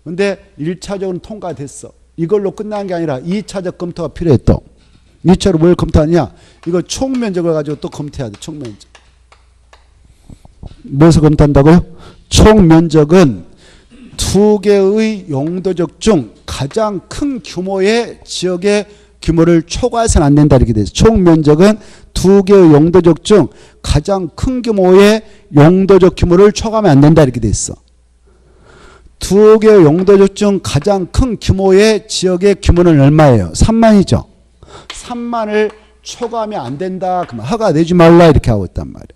근데 1차적으로는 통과됐어. 이걸로 끝난 게 아니라 2차적 검토가 필요해 또. 2차로 뭘 검토하냐? 이거 총면적을 가지고 또 검토해야 돼. 총면적. 무엇을 검토한다고요? 총면적은 두 개의 용도적 중 가장 큰 규모의 지역의 규모를 초과해서는 안 된다 이렇게 돼 있어요. 총면적은 두 개의 용도적 중 가장 큰 규모의 용도적 규모를 초과하면 안 된다 이렇게 돼 있어. 두 개의 용도적 중 가장 큰 규모의 지역의 규모는 얼마예요? 3만이죠. 3만을 초과하면 안 된다. 그러면 허가 내지 말라 이렇게 하고 있단 말이에요.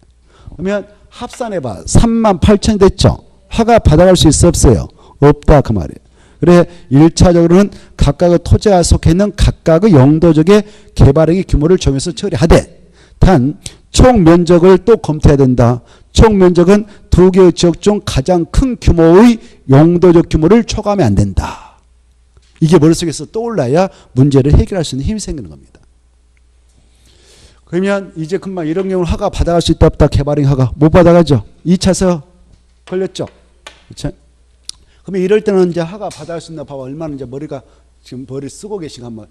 그러면 합산해봐. 3만 8천 됐죠. 허가 받아갈 수 있어 없어요? 없다 그 말이에요. 그래 1차적으로는 각각의 토지가 속해 있는 각각의 용도적의 개발행위 규모를 정해서 처리하되 단 총면적을 또 검토해야 된다. 총면적은 두 개의 지역 중 가장 큰 규모의 용도적 규모를 초과하면 안 된다. 이게 머릿속에서 떠올라야 문제를 해결할 수 있는 힘이 생기는 겁니다. 그러면 이제 금방 이런 경우는 허가 받아갈 수 있다 없다 개발행위 허가 못 받아가죠. 2차서 걸렸죠. 그렇죠? 그러면 이럴 때는 이제 허가 받아갈 수 있나 봐봐. 얼마나 이제 머리가 지금 머리 쓰고 계시가 한번.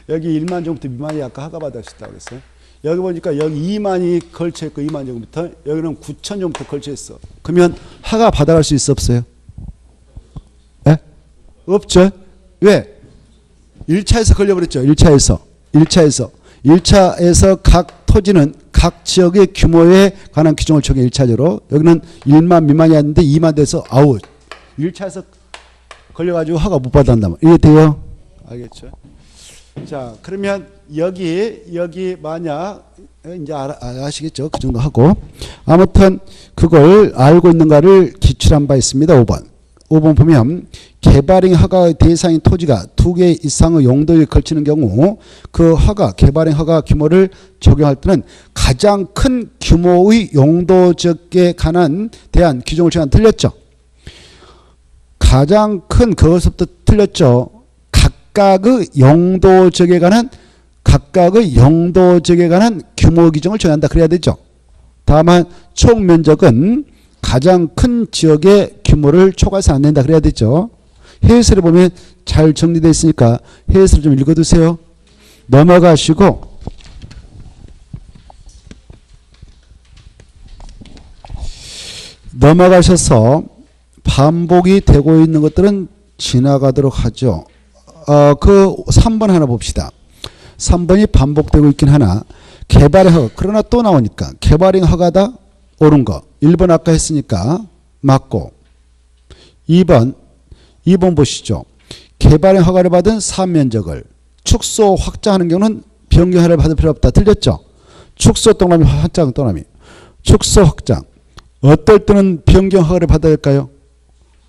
여기 1만 제곱미터 미만이 아까 허가 받아갈 수 있다고 그랬어요. 여기 보니까 여기 2만이 걸쳐 있고 2만 제곱미터 여기는 9천 제곱미터 걸쳐 있어. 그러면 허가 받아갈 수 있어 없어요? 예? 없죠. 왜? 1차에서 걸려버렸죠. 1차에서 각 토지는 각 지역의 규모에 관한 규정을 적용 1차적으로 여기는 1만 미만이었는데 2만 돼서 아웃. 1차에서 걸려가지고 허가 못 받았단 말이에요. 이해돼요? 알겠죠? 자 그러면 여기 만약 이제 아시겠죠? 그 정도 하고 아무튼 그걸 알고 있는가를 기출한 바 있습니다. 5번 보면 개발행 허가의 대상인 토지가 두 개 이상의 용도에 걸치는 경우 그 허가 개발행 허가 규모를 적용할 때는 가장 큰 규모의 용도적에 대한 규정을 제가 틀렸죠. 가장 큰 그것부터 틀렸죠. 각각의 용도적에 관한 각각의 용도 지역에 관한 규모 기준을 정한다 그래야 되죠. 다만 총 면적은 가장 큰 지역의 규모를 초과해서 안 된다 그래야 되죠. 해설에 보면 잘 정리되어 있으니까 해설 좀 읽어두세요. 넘어가시고 넘어가셔서 반복이 되고 있는 것들은 지나가도록 하죠. 그 3번 하나 봅시다. 3번이 반복되고 있긴 하나 개발의 허가 그러나 또 나오니까 개발의 허가다 옳은 거 1번 아까 했으니까 맞고 2번 보시죠. 개발의 허가를 받은 사면적을 축소 확장하는 경우는 변경허가를 받을 필요 없다. 틀렸죠? 축소 동남이 확장 동남이 축소 확장 어떨 때는 변경 허가를 받아야 할까요?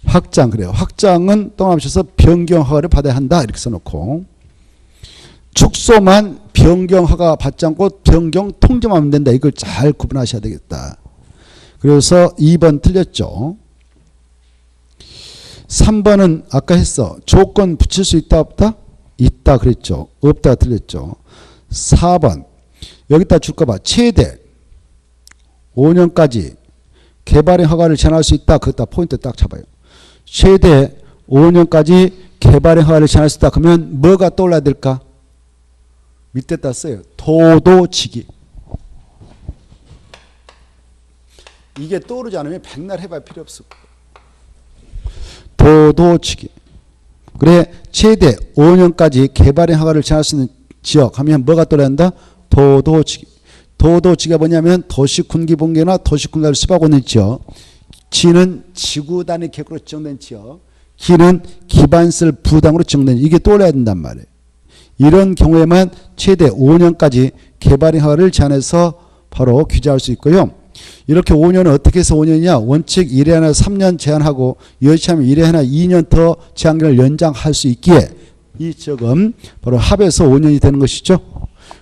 확장 그래요. 확장은 동남하셔서 변경 허가를 받아야 한다 이렇게 써놓고 축소만 변경 허가 받지 않고 변경 통지만 하면 된다. 이걸 잘 구분하셔야 되겠다. 그래서 2번 틀렸죠. 3번은 아까 했어. 조건 붙일 수 있다 없다? 있다 그랬죠. 없다 틀렸죠. 4번 여기다 줄까 봐. 최대 5년까지 개발의 허가를 제한할 수 있다. 그것다 포인트 딱 잡아요. 최대 5년까지 개발의 허가를 제한할 수 있다. 그러면 뭐가 떠올라야 될까? 밑에다 써요. 도도지기. 이게 떠오르지 않으면 백날 해봐야 필요 없어. 도도지기. 그래 최대 5년까지 개발의 허가를 제한할 수 있는 지역 하면 뭐가 떠올라야 한다? 도도지기. 도도지기가 뭐냐면 도시군기본계나 도시군가를 수반하고 있는 지역. 지는 지구 단위 계획으로 지정된 지역. 기는 기반시설 부담으로 지정된 지역. 이게 떠올라야 된단 말이에요. 이런 경우에만 최대 5년까지 개발의 허가를 제한해서 바로 규제할 수 있고요. 이렇게 5년은 어떻게 해서 5년이냐? 원칙 1회 하나 3년 제한하고 여차하면 1회 하나 2년 더 제한기간을 연장할 수 있기에 이 지역은 바로 합해서 5년이 되는 것이죠.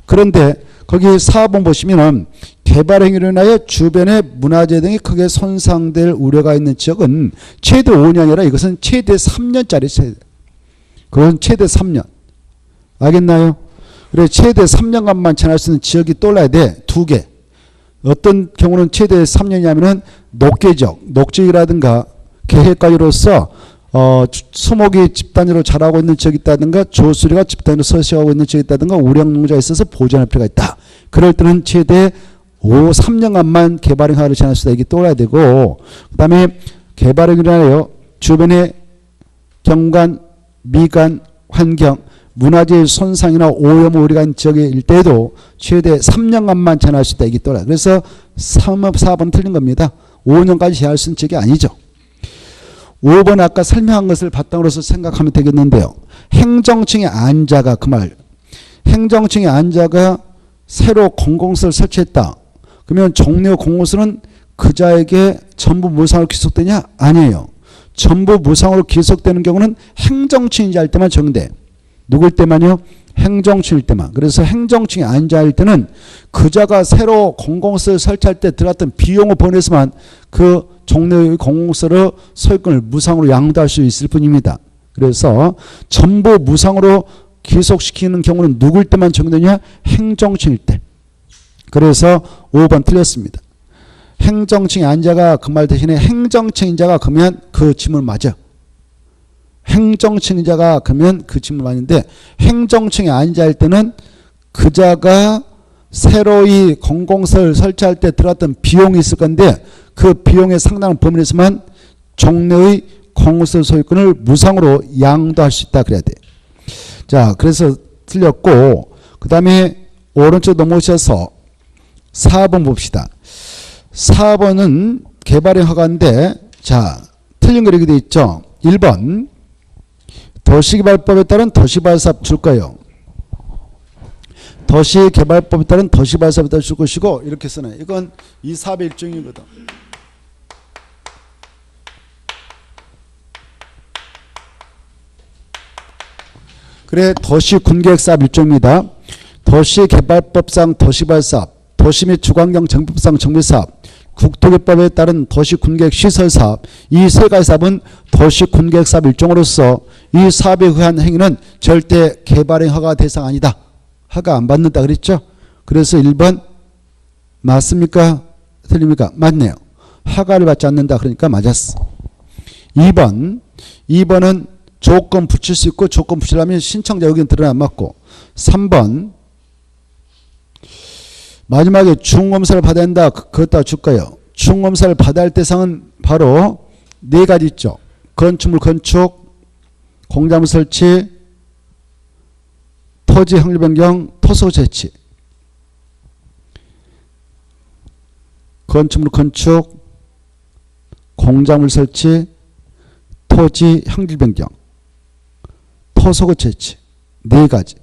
그런데 거기 4번 보시면은 개발 행위로 인하여 주변의 문화재 등이 크게 손상될 우려가 있는 지역은 최대 5년이 아니라 이것은 최대 3년짜리 최대. 그건 최대 3년. 알겠나요? 그래 최대 3년간만 제한할 수 있는 지역이 떠올라야 돼. 2개. 어떤 경우는 최대 3년이냐면은 녹계지역, 녹지역이라든가 계획관리로서 수목이 집단위로 자라고 있는 지역이 있다든가 조수리가 집단위로 서식하고 있는 지역이 있다든가 우량농지가 있어서 보존할 필요가 있다. 그럴 때는 최대 3년간만 개발의 허가를 제한할 수 있다. 이게 떠올라야 되고 그 다음에 개발을 위하여 주변의 경관, 미관, 환경, 문화재의 손상이나 오염 우려가 있는 지역일 때에도 최대 3년간만 제한할 수 있다. 이게 떠올라요. 그래서 4번 틀린 겁니다. 5년까지 제한할 수 있는 지역이 아니죠. 5번 아까 설명한 것을 바탕으로서 생각하면 되겠는데요. 행정층의 안자가 그 말. 행정층의 안자가 새로 공공시설을 설치했다. 그러면 종료 공공시설은 그자에게 전부 무상으로 귀속되냐? 아니에요. 전부 무상으로 귀속되는 경우는 행정층인지 할 때만 적용돼. 누굴 때만요? 행정층일 때만. 그래서 행정층에 앉아있을 때는 그자가 새로 공공시설 설치할 때 들어갔던 비용을 보내서만 그 종료의 공공시설의 소유권을 무상으로 양도할 수 있을 뿐입니다. 그래서 전부 무상으로 귀속시키는 경우는 누굴 때만 적용되냐? 행정층일 때. 그래서 5번 틀렸습니다. 행정층의 안자가 그 말 대신에 행정층인자가 그러면 그 질문 맞아. 행정층자가 그러면 그 질문 맞는데 행정층에 앉아있을 때는 그자가 새로이 공공시설 설치할 때 들어갔던 비용이 있을 건데 그 비용의 상당한 범위에서만 종료의 공공시설 소유권을 무상으로 양도할 수 있다 그래야 돼. 자, 그래서 틀렸고 그 다음에 오른쪽 넘어오셔서 4번 봅시다. 4번은 개발의 허가인데 자 틀린 거 이렇게 돼 있죠. 1번 도시개발법에 따른 도시발사업 줄 거예요. 도시개발법에 따른 도시발사업에 줄 것이고 이렇게 쓰네. 이건 이 사업의 일종이거든. 그래 도시군계획사업 일종입니다. 도시개발법상 도시발사업, 도시 및 주관경 정비법상 정비사업, 국토개법에 따른 도시군계획 시설사업 이 세 가지 사업은 도시군계획사업 일종으로서 이 사업에 의한 행위는 절대 개발의 허가 대상 아니다 하가 안 받는다 그랬죠? 그래서 1번 맞습니까? 틀립니까? 맞네요. 하가를 받지 않는다 그러니까 맞았어. 2번은 조건 붙일 수 있고 조건 붙이려면 신청자 의견 들어야 안 맞고 3번 마지막에 중검사를 받아야 한다. 그것도 줄 거예요. 중검사를 받아야 할 대상은 바로 4가지 있죠. 건축물 건축, 공작물 설치, 토지 확률 변경, 토소 재치. 건축물 건축, 공작물 설치, 토지 향질 변경, 토속 재치 4가지.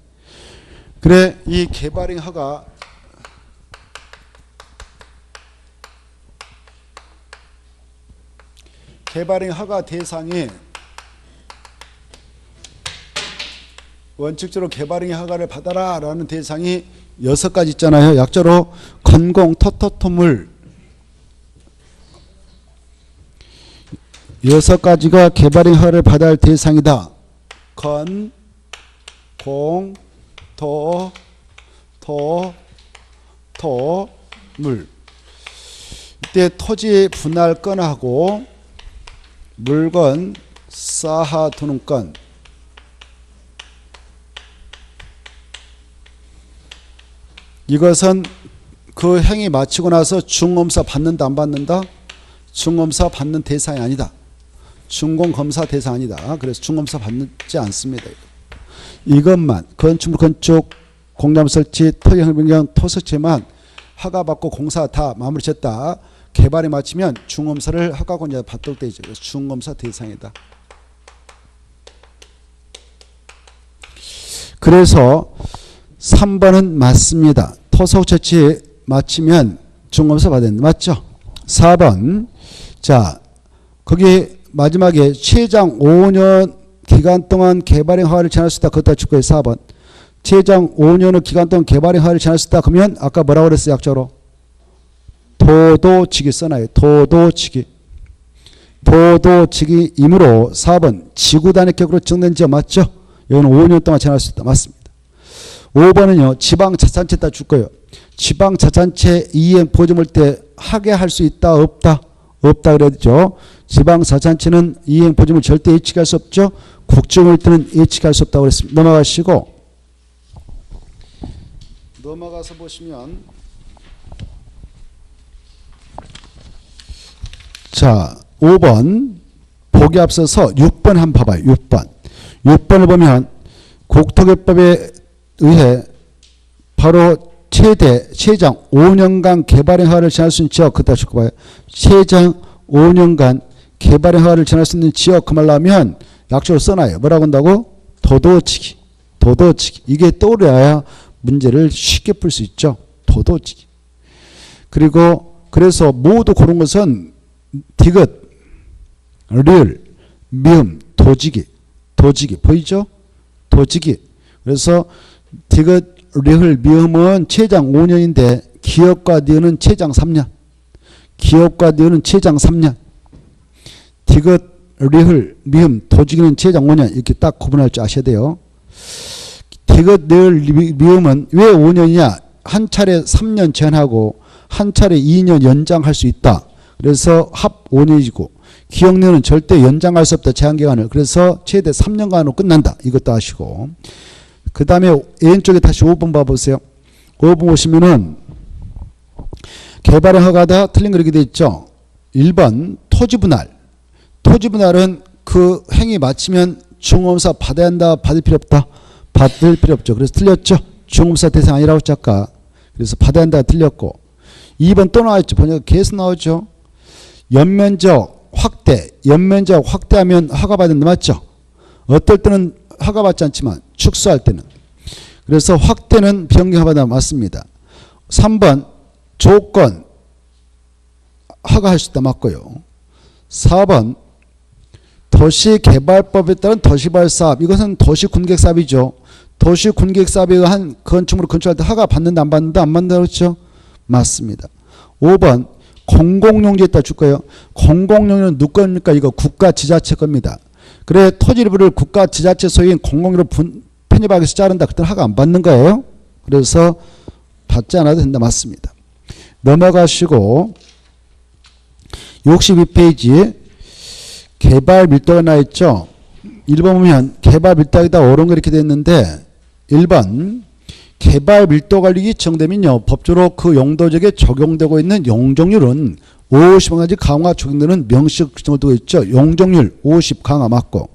그래 이 개발행 허가 대상이 원칙적으로 개발행 허가를 받아라 라는 대상이 6가지 있잖아요. 약자로 건공 토토토물 6가지가 개발행 허가를 받아야 할 대상이다. 건, 공, 토, 물. 이때 토지 분할 건하고 물건 쌓아두는 건. 이것은 그 행위 마치고 나서 중검사 받는다 안 받는다? 중검사 받는 대상이 아니다. 준공검사 대상 아니다. 그래서 중검사 받지 않습니다. 이것만 건축물 건축, 공작물 설치, 토지 확률 변경, 토석체만 허가받고 공사 다 마무리 쳤다. 개발에 마치면 중검사를 허가권자 받도록 되어 있죠. 그래서 중검사 대상이다. 그래서 3번은 맞습니다. 토속 채취 마치면 중검사 받아야 된다. 맞죠? 4번. 자, 거기 마지막에 최장 5년 기간 동안 개발행 허가를 제한할 수 있다. 그것도 줄 거예요. 4번. 최장 5년의 기간 동안 개발행 허가를 제한할 수 있다. 그러면 아까 뭐라고 그랬어요? 약자로. 도도지기 써놔요. 도도지기. 도도지기이므로 4번 지구단위격으로 정된 지역 맞죠? 여기는 5년 동안 제한할 수 있다. 맞습니다. 5번은요. 지방자치단체에다 줄 거예요. 지방자치단체 이행 보조물 때 하게 할 수 있다. 없다. 없다 그랬죠. 지방자치단체는 이행 보조물 절대 예측할 수 없죠. 국정을 때는 예측할 수 없다고 그랬습니다. 넘어가시고 넘어가서 보시면 자 5번 보기 앞서서 6번 한번 봐봐요. 6번을 보면 국토개법에 의해 바로 최장 5년간 개발행 허가를 제한할 수 있는 지역 그따 줄 거예요. 최장 5년간 개발행 허가를 제한할 수 있는 지역 그 말로 하면 약적으로 써놔요. 뭐라고 한다고? 도도지기. 이게 떠오르야 문제를 쉽게 풀 수 있죠. 도도지기. 그리고 그래서 모두 고른 것은 디귿, 리을, 미음, 도지기 보이죠? 도지기. 그래서 디귿, 리을, 미음은 최장 5년인데 기업과 니은은 최장 3년. 디귿, 리을, 미음, 도지기는 최장 5년 이렇게 딱 구분할 줄 아셔야 돼요. 디귿, 리을, 미음은 왜 5년이냐? 한 차례 3년 제한하고 한 차례 2년 연장할 수 있다. 그래서 합 5년이고 기억료는 절대 연장할 수 없다. 제한기간을. 그래서 최대 3년간으로 끝난다. 이것도 아시고. 그 다음에 왼쪽에 다시 5번 봐보세요. 5번 보시면은 개발행 허가다 틀린 거 이렇게 돼 있죠. 1번 토지분할. 토지분할은 그 행위 마치면 중검사 받아야 한다. 받을 필요 없다. 받을 필요 없죠. 그래서 틀렸죠. 중검사 대상 아니라고 했죠. 아까. 그래서 받아야 한다. 틀렸고. 2번 또 나와있죠. 번역 계속 나오죠. 연면적 확대. 연면적 확대하면 허가받는다. 맞죠? 어떨 때는 허가받지 않지만 축소할 때는. 그래서 확대는 변경허가다. 맞습니다. 3번 조건 허가할 수 있다. 맞고요. 4번 도시개발법에 따른 도시발사업. 이것은 도시군객사업이죠. 도시군객사업에 한 건축물을 건축할 때 허가 받는다. 안 받는다. 안 받는다. 그렇죠? 맞습니다. 5번 공공용지에 따라 줄 거예요. 공공용지는 누구 겁니까? 이거 국가 지자체 겁니다. 그래 토지 일부를 국가 지자체 소유인 공공용지로 편입하기 위해서 자른다. 그때는 허가 안 받는 거예요. 그래서 받지 않아도 된다. 맞습니다. 넘어가시고 62페이지 개발 밀도가 나 있죠. 1번 보면 개발 밀도가 옳은 거 이렇게 됐는데 1번 개발 밀도 관리기 지정되면요. 법적으로 그 용도적에 적용되고 있는 용적률은 50까지 강화 적용되는 명시적 규정을 두고 있죠. 용적률 50 강화 맞고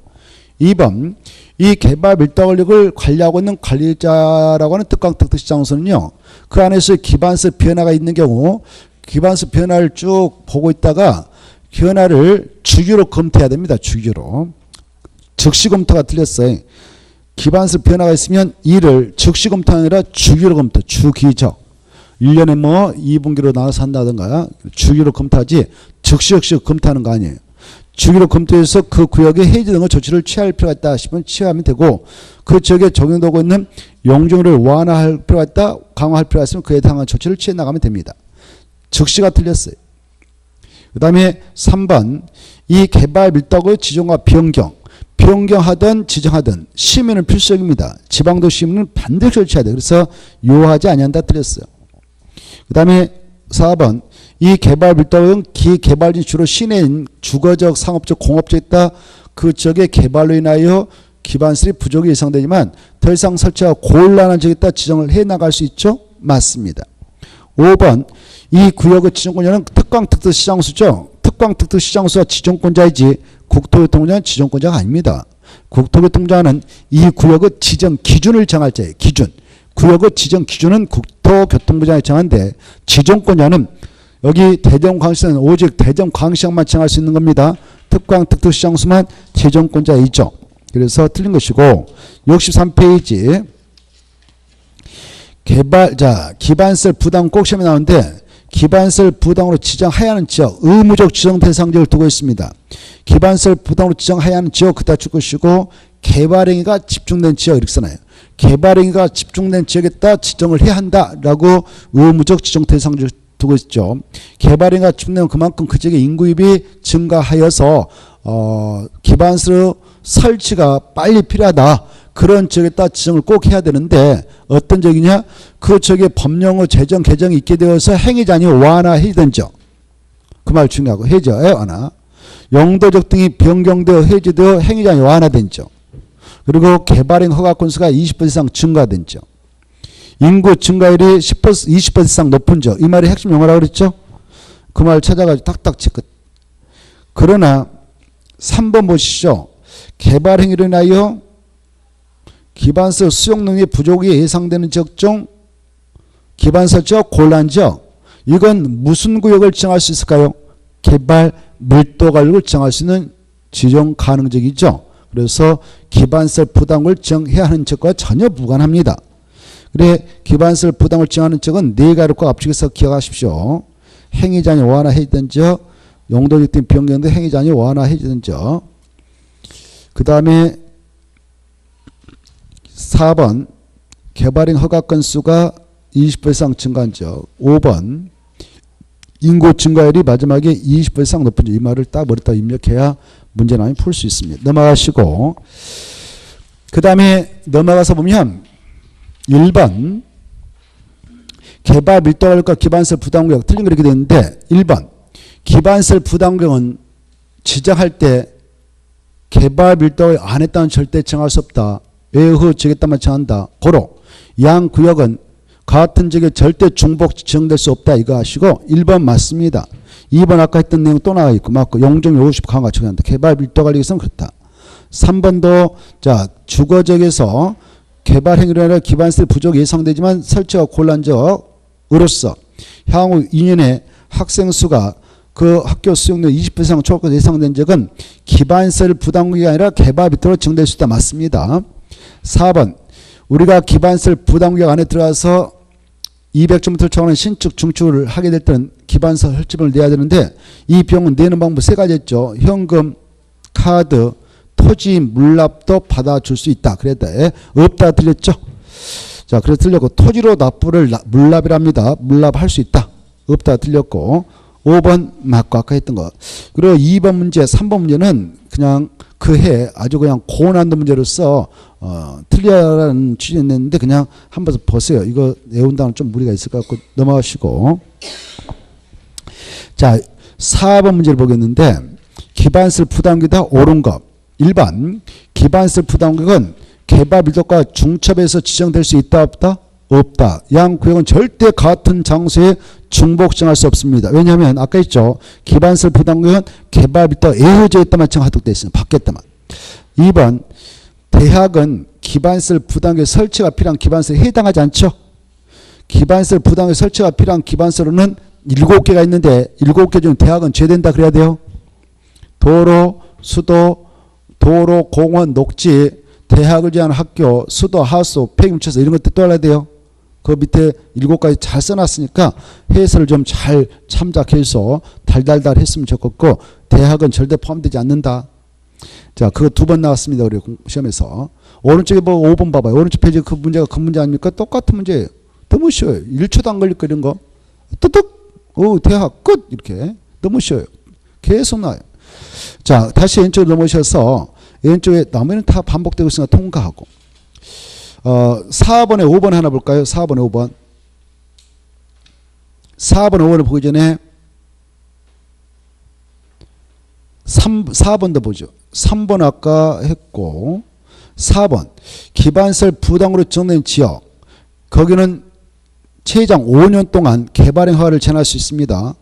2번 이 개발 밀도 권력을 관리하고 있는 관리자라고 하는 특강특특시장소는요. 그 안에서 기반서 변화가 있는 경우 기반서 변화를 쭉 보고 있다가 변화를 주기로 검토해야 됩니다. 주기로. 즉시 검토가 틀렸어요. 기반서 변화가 있으면 이를 즉시 검토가 아니라 주기로 검토. 주기적. 1년에 뭐 2분기로 나와서 한다든가 주기로 검토하지 즉시 검토하는 거 아니에요. 주기로 검토해서 그 구역에 해지 등의 조치를 취할 필요가 있다 싶으면 취하면 되고 그 지역에 적용되고 있는 용적률을 완화할 필요가 있다 강화할 필요가 있으면 그에 해당한 조치를 취해 나가면 됩니다. 즉시가 틀렸어요. 그 다음에 3번 이 개발 밀도의 지정과 변경하든 지정하든 시민은 필수적입니다. 지방도 시민은 반드시 설치해야 돼. 그래서 요하지 아니한다 틀렸어요. 그 다음에 4번 이 개발 밀도는 기개발진 주로 시내인 주거적, 상업적, 공업적 있다. 그 지역의 개발로 인하여 기반시설이 부족이 예상되지만 더 이상 설치가 곤란한 지역이 있다 지정을 해나갈 수 있죠. 맞습니다. 5번 이 구역의 지정권자는 특강특특시장수죠. 특강특특시장수가 지정권자이지 국토교통부는 지정권자가 아닙니다. 국토교통부는 이 구역의 지정 기준을 정할 자예요. 기준. 구역의 지정 기준은 국토교통부장이 정한데 지정권자는 여기 대전광시는 오직 대전광시장만 정할 수 있는 겁니다. 특강특특시장수만 지정권자이죠. 그래서 틀린 것이고 63페이지 기반시설 부담 꼭 시험에 나오는데 기반시설 부담으로 지정해야 하는 지역 의무적 지정 대상 지역을 두고 있습니다. 기반시설 부담으로 지정해야 하는 지역 그다 줄 것이고 개발행위가 집중된 지역 이렇게 써놔요. 개발행위가 집중된 지역에다 지정을 해야 한다라고 의무적 지정 대상 지역을 두고 있죠. 개발행위가 집중되면 그만큼 그 지역의 인구입이 증가하여서 기반시설 설치가 빨리 필요하다. 그런 지역에다 지정을 꼭 해야 되는데 어떤 지역이냐? 그 지역에 법령의 제정 개정이 있게 되어서 행위자니 완화해지던 지역. 그 말 중요하고 해제에 완화. 용도적 등이 변경되어 해제되어 행위자니 완화된 지역. 그리고 개발행 허가 건수가 20% 이상 증가된 지역. 인구 증가율이 20% 이상 높은 지역. 이 말이 핵심 용어라고 그랬죠? 그 말 찾아가지고 딱딱 체크. 그러나 3번 보시죠. 개발 행위로 인하여 기반시설 수용 능력이 부족이 예상되는 지역 중 기반시설 지역 곤란 지역 이건 무슨 구역을 지정할 수 있을까요? 개발 밀도 관리를 지정할 수 있는 지정 가능 지역이죠. 그래서 기반시설 부담을 지정해야 하는 지역과 전혀 무관합니다. 그래 기반시설 부담을 지정하는 지역은 네 가지로 앞쪽에서 기억하십시오. 행위자니 완화해지던 지역, 용도적 등 변경된 행위자니 완화해지던 지역. 그 다음에 4번 개발행 허가 건수가 20% 이상 증가한 지역. 5번 인구 증가율이 마지막에 20% 이상 높은 지역. 이 말을 딱 머리다 입력해야 문제 많이 풀 수 있습니다. 넘어가시고 그 다음에 넘어가서 보면 1번 개발 밀도 관리과 기반시설 부담구역 틀린 거 이렇게 되는데 1번 기반시설 부담구역은 지정할 때 개발 밀도를 안 했다는 절대 정할 수 없다. 외후 지겠다만 정한다. 고로 양 구역은 같은 지역에 절대 중복 지정될 수 없다. 이거 하시고 1번 맞습니다. 2번 아까 했던 내용 또 나와 있고 맞고 용적률 50 강화 적용한다. 개발 밀도 관리에서는 그렇다. 3번도 자 주거지역에서 개발 행위로 인해 기반시설 부족 예상되지만 설치가 곤란 지역으로서 향후 2년에 학생 수가 그 학교 수용률 20% 이상 초과 예상된 지역은 기반시설 부담구역이 아니라 개발 밑으로 지정될 수 있다. 맞습니다. 4번 우리가 기반시설 부담구역 안에 들어가서 200제곱미터 초과하는 신축 중축을 하게 될 때는 기반시설 설치비를 내야 되는데 이 비용은 내는 방법 세 가지 있죠. 현금, 카드, 토지 물납도 받아줄 수 있다. 그랬다. 없다 틀렸죠. 자 그래서 틀렸고 토지로 납부를 물납이랍니다. 물납할 수 있다. 없다 틀렸고 5번 맞고 아까 했던 거. 그리고 2번 문제 3번 문제는 그냥 그 해 아주 그냥 고난도 문제로서 틀리라는 취지였는데 그냥 한번 보세요. 이거 외운다면 좀 무리가 있을 것 같고 넘어가시고. 자, 4번 문제를 보겠는데 기반시설 부담기다 옳은 것. 1번 기반시설 부담격은 개발 밀도가 중첩에서 지정될 수 있다 없다? 없다. 양 구역은 절대 같은 장소에 중복정할 수 없습니다. 왜냐하면 아까 있죠. 기반시설 부담격은 개발 밀도가 예외지에 있다만 정하도록 되어 있습니다. 바뀌었다만. 2번 대학은 기반시설 부담격 설치가 필요한 기반시설에 해당하지 않죠. 기반시설 부담격 설치가 필요한 기반시설은 7개가 있는데 7개 중 대학은 제외된다 그래야 돼요. 도로, 수도, 도로, 공원, 녹지, 대학을 위한 학교, 수도, 하수, 폐기물처서 이런 것들 또 알아야 돼요. 그 밑에 7가지 잘 써놨으니까 해설을 좀 잘 참작해서 달달달 했으면 좋겠고 대학은 절대 포함되지 않는다. 자, 그거 2번 나왔습니다. 우리 시험에서. 오른쪽에 뭐 5번 봐봐요. 오른쪽 페이지 그 문제가 그 문제 아닙니까? 똑같은 문제예요. 너무 쉬워요. 1초도 안 걸릴 거 이런 거. 뚜둑! 대학 끝! 이렇게. 너무 쉬워요. 계속 나와요. 자, 다시 왼쪽으로 넘어오셔서 왼쪽에 나머지는 다 반복되고 있으니까 통과하고. 4번에 5번 하나 볼까요? 4번에 5번. 4번, 5번을 보기 전에 4번도 보죠. 3번 아까 했고 4번 기반시설 부담으로 지정된 지역 거기는 최장 5년 동안 개발행 허가를 제한할 수 있습니다.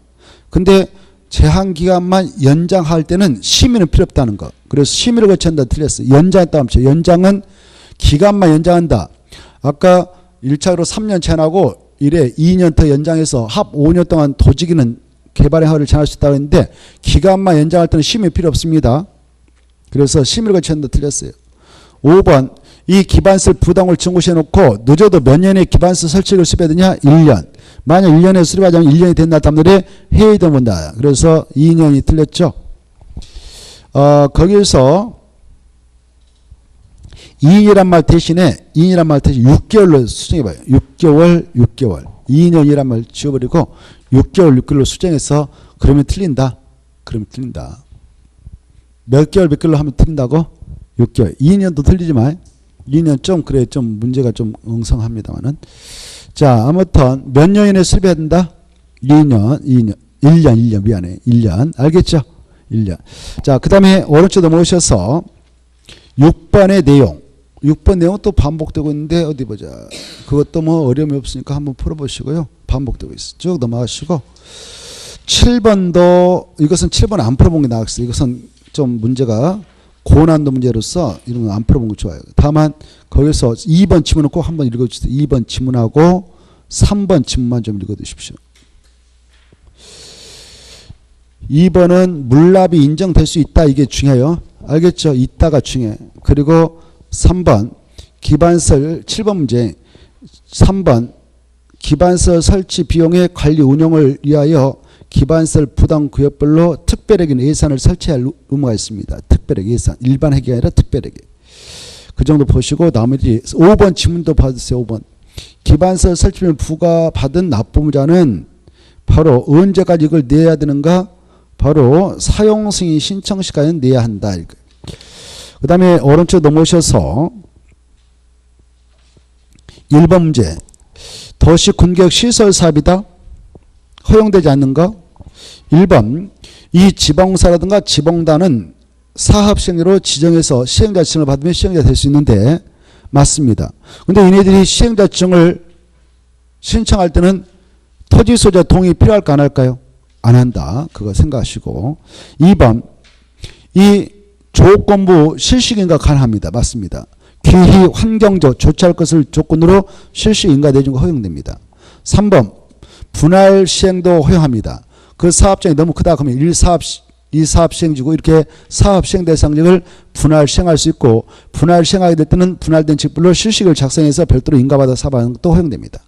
근데 제한기간만 연장할 때는 심의는 필요 없다는 거. 그래서 심의를 거친다 틀렸어요. 연장했다 하면 연장은 기간만 연장한다. 아까 1차로 3년 제한하고 이래 2년 더 연장해서 합 5년 동안 도지기는 개발행 허가를 제한할 수 있다고 했는데 기간만 연장할 때는 심의 필요 없습니다. 그래서 심의를 거친다 틀렸어요. 5번 이 기반시설 부담을 증고시해 놓고 늦어도 몇 년에 기반시설 설치를 수립해야 되냐? 1년. 만약 1년에 수립하지 않으면 1년이 된다 다음날에 해외도 본다. 그래서 2년이 틀렸죠. 거기에서 2년이란 말 대신에 6개월로 수정해봐요. 6개월. 2년이란 말 지워버리고 6개월로 수정해서 그러면 틀린다. 몇 개월로 하면 틀린다고? 6개월. 2년도 틀리지만 2년 좀 그래 좀 문제가 좀 엉성합니다만은. 자, 아무튼 몇 년 이내에 수립해야 된다? 1년 미안해. 1년. 알겠죠? 1년. 자, 그 다음에 오른쪽 넘어오셔서 6번의 내용. 6번 내용은 또 반복되고 있는데 어디 보자. 그것도 뭐 어려움이 없으니까 한번 풀어보시고요. 반복되고 있어. 쭉 넘어가시고 7번도 이것은 7번 안 풀어본 게 나왔어요. 이것은 좀 문제가 고난도 문제로서 이런 거 안 풀어본 거 좋아요. 다만 거기서 2번 지문은 꼭 한번 읽어주세요. 2번 지문하고 3번 지문만 좀 읽어두십시오. 2번은 물납이 인정될 수 있다. 이게 중요해요. 알겠죠? 있다가 중요해. 그리고 3번 기반시설 7번 문제 3번 기반시설 설치 비용의 관리 운영을 위하여 기반시설 부담 구역별로 특별하게 예산을 설치할 의무가 있습니다. 특별하게 예산. 일반 회계가 아니라 특별하게. 그 정도 보시고 나머지 5번 지문도 받으세요. 5번. 기반시설 설치비를 부과받은 납부자는 바로 언제까지 이걸 내야 되는가? 바로 사용승인 신청 시간에 내야 한다. 그 다음에 오른쪽 넘어오셔서 1번 문제. 도시 군격 시설 사업이다. 허용되지 않는가? 1번 이 지방사라든가 지방단은 사업시행자로 지정해서 시행자 지정을 받으면 시행자 될 수 있는데 맞습니다. 근데 얘네들이 시행자 지정을 신청할 때는 토지 소유자 동의 필요할까 안 할까요? 안 한다. 그거 생각하시고 2번 이 조건부 실시인가 가능합니다. 맞습니다. 기희 환경적 조치할 것을 조건으로 실시인가 내준 거 허용됩니다. 3번 분할 시행도 허용합니다. 그 사업장이 너무 크다 그러면 1사업 시행지고 이렇게 사업 시행 대상직을 분할 시행할 수 있고 분할 시행하게 될 때는 분할된 직별로 실식을 작성해서 별도로 인가받아 사업하는 것도 허용됩니다.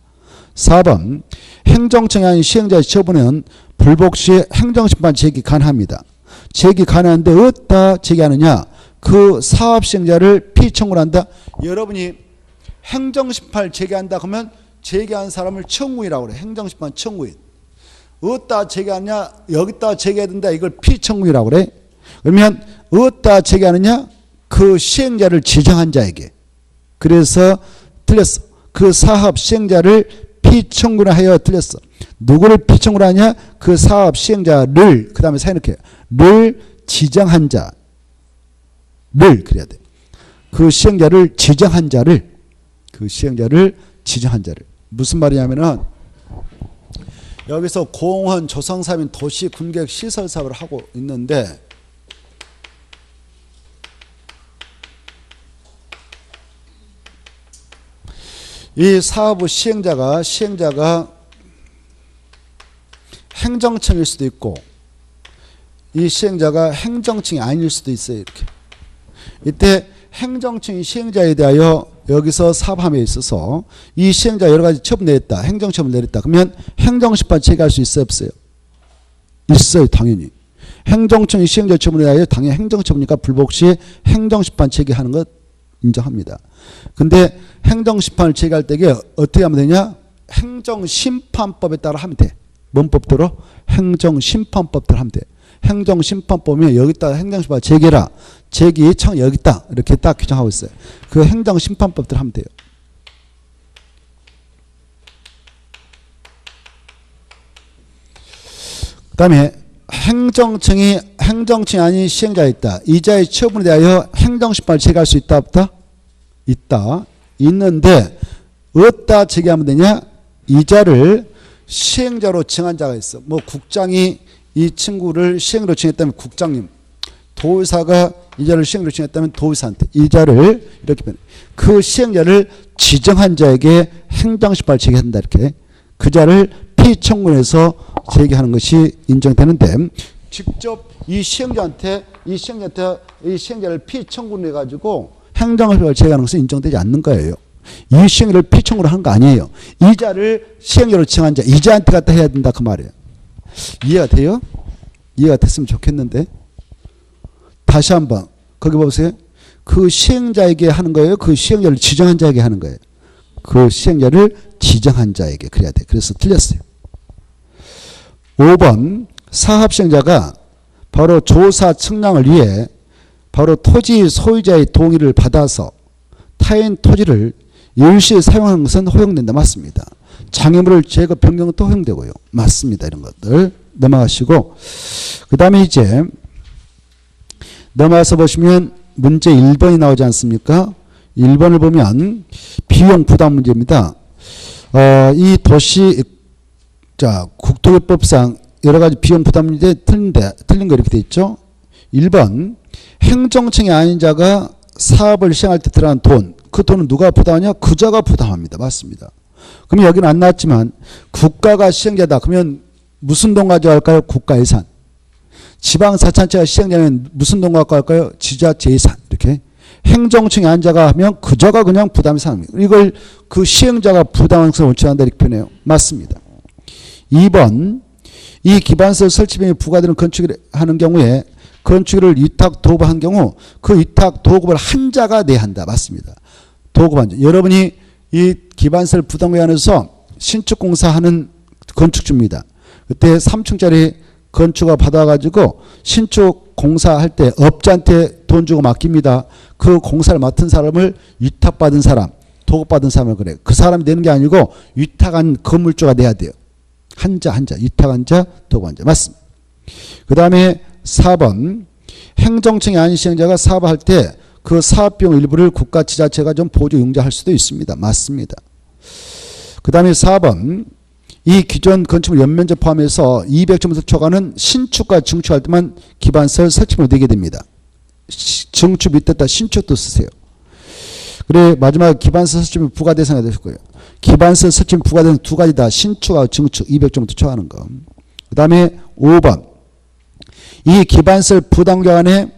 4번 행정청이 아닌 시행자의 처분은 불복 시 행정심판 제기 가능합니다. 제기 가능한데 어디다 제기하느냐? 그 사업 시행자를 피청구를 한다. 여러분이 행정심판을 제기한다 그러면 제기한 사람을 청구인이라고 그래. 행정심판 청구인. 어디다 제기하냐? 여기다 제기해야 된다. 이걸 피청구인이라고 그래. 그 그러면 어디다 제기하느냐? 그 시행자를 지정한 자에게. 그래서 틀렸어. 그 사업 시행자를 피청구를 하여 틀렸어. 누구를 피청구를 하냐? 그 사업 시행자를, 그 다음에 사이놓게 를 지정한 자를 그래야 돼. 그 시행자를 지정한 자를, 그 시행자를 지정한 자를. 무슨 말이냐면은 여기서 공헌 조성사업인 도시 군객 시설 사업을 하고 있는데 이 사업의 시행자가 행정청일 수도 있고 이 시행자가 행정청이 아닐 수도 있어요. 이렇게. 이때 행정청이 시행자에 대하여 여기서 사업함에 있어서 이 시행자 여러 가지 처분 내렸다. 행정처분 내렸다. 그러면 행정심판 체계할 수 있어요? 없어요? 있어요. 당연히. 행정청이 시행자 처분에 대하여 당연히 행정처분이니까 불복 시 행정심판 체계하는 것 인정합니다. 근데 행정심판을 체계할 때 어떻게 하면 되냐? 행정심판법에 따라 하면 돼. 뭔 법대로? 행정심판법대로 하면 돼. 행정심판법이면 여기다 행정심판 제기라. 제기청 여기 있다. 이렇게 딱 규정하고 있어요. 그 행정심판법대로 하면 돼요. 그 다음에 행정청이 아닌 시행자가 있다. 이자의 처분에 대하여 행정심판을 제기할 수 있다 없다? 있다. 있는데 어디다 제기하면 되냐? 이자를 시행자로 정한 자가 있어. 뭐 국장이 이 친구를 시행으로 정했다면 국장님, 도의사가 이자를 시행으로 정했다면 도의사한테 이자를 이렇게 변해. 그 시행자를 지정한 자에게 행정심판을 제기한다. 이렇게. 그 자를 피청구해서 제기하는 것이 인정되는데 직접 이 시행자를 피청구해 가지고 행정심판을 제기하는 것은 인정되지 않는 거예요. 이 시행자를 피청구를 하는 거 아니에요. 이자를 시행자로 지정한 자, 이자한테 갖다 해야 된다 그 말이에요. 이해가 돼요? 이해가 됐으면 좋겠는데. 다시 한번 거기 보세요. 그 시행자에게 하는 거예요? 그 시행자를 지정한 자에게 하는 거예요? 그 시행자를 지정한 자에게 그래야 돼. 그래서 틀렸어요. 5번 사업시행자가 바로 조사 측량을 위해 바로 토지 소유자의 동의를 받아서 타인 토지를 일시 사용하는 것은 허용된다. 맞습니다. 장애물을 제거 변경은 또 허용되고요. 맞습니다. 이런 것들 넘어가시고 그 다음에 이제 넘어가서 보시면 문제 1번이 나오지 않습니까? 1번을 보면 비용 부담 문제입니다. 이 도시 국토교법상 여러 가지 비용 부담 문제 틀린 거 이렇게 돼 있죠. 1번 행정청이 아닌 자가 사업을 시행할 때 들어간 돈, 그 돈은 누가 부담하냐? 그자가 부담합니다. 맞습니다. 그럼 여기는 안 나왔지만 국가가 시행자다. 그러면 무슨 돈 가져갈까요? 국가 예산. 지방자치단체가 시행자면 무슨 돈 가져갈까요? 지자체 예산. 이렇게. 행정청이 아닌 자가 하면 그자가 그냥 부담해서 합니다. 이걸 그 시행자가 부담하는 것을 원칙한다 이렇게 표현해요. 맞습니다. 2번 이 기반시설 설치 비용이 부과되는 건축을 하는 경우에 건축을 위탁 도급한 경우 그 위탁 도급을 한 자가 내야 한다. 맞습니다. 도급한 자. 여러분이 이 기반시설 부담회원에서 신축공사하는 건축주입니다. 그때 3층짜리 건축을 받아가지고 신축공사할 때 업자한테 돈 주고 맡깁니다. 그 공사를 맡은 사람을 위탁받은 사람, 도급받은 사람을 그래요. 그 사람이 내는 게 아니고 위탁한 건물주가 내야 돼요. 한 자, 위탁한 자, 도급한 자. 맞습니다. 그 다음에 4번 행정청이 아닌 시행자가 사업을 할 때 그 사업비용 일부를 국가 지자체가 좀 보조 융자할 수도 있습니다. 맞습니다. 그 다음에 4번 이 기존 건축물 연면적 포함해서 200제곱미터 초과는 신축과 증축할 때만 기반시설 설치비용이 되게 됩니다. 증축 밑에다 신축도 쓰세요. 그래 마지막 기반시설 설치비용 부과 대상이 되실 거예요. 기반시설 설치비용 부과되는 두 가지다. 신축하고 증축 200제곱미터 초과하는 거. 그 다음에 5번 이 기반시설 부담기간에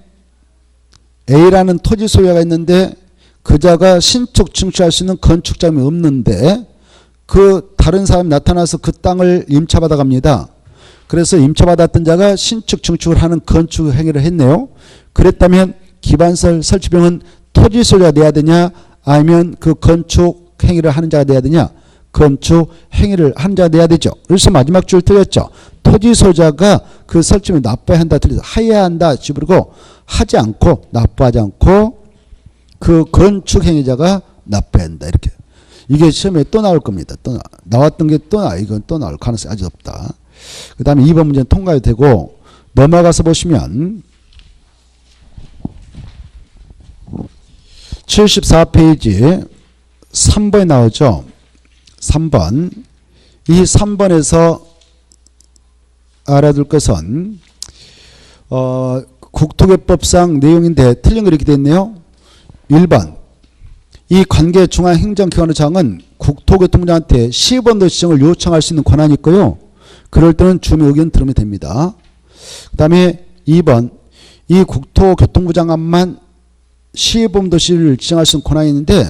A라는 토지 소유자가 있는데 그자가 신축 증축할 수 있는 건축자금이 없는데 그 다른 사람이 나타나서 그 땅을 임차받아 갑니다. 그래서 임차받았던 자가 신축 증축을 하는 건축 행위를 했네요. 그랬다면 기반시설 설치비용은 토지 소유자가 내야 되냐 아니면 그 건축 행위를 하는 자가 내야 되냐? 건축 행위를 한 자 내야 되죠. 그래서 마지막 줄 틀렸죠. 토지 소유자가 그 설치물 납부해야 한다 틀려서 해야 한다 집으로 하지 않고 납부하지 않고 그 건축 행위자가 납부해야 한다 이렇게. 이게 시험에 또 나올 겁니다. 또 나왔던 게 또 이건 또 나올 가능성이 아주 없다. 그 다음에 2번 문제는 통과가 되고 넘어가서 보시면 74페이지 3번에 나오죠. 3번. 이 3번에서 알아둘 것은 국토개법상 내용인데 틀린 거 이렇게 돼 있네요. 1번. 이 관계 중앙행정기관의장은 국토교통부장한테 시범도 지정을 요청할 수 있는 권한이 있고요. 그럴 때는 주민 의견 들으면 됩니다. 그 다음에 2번. 이 국토교통부 장관만 시범도시를 지정할 수 있는 권한이 있는데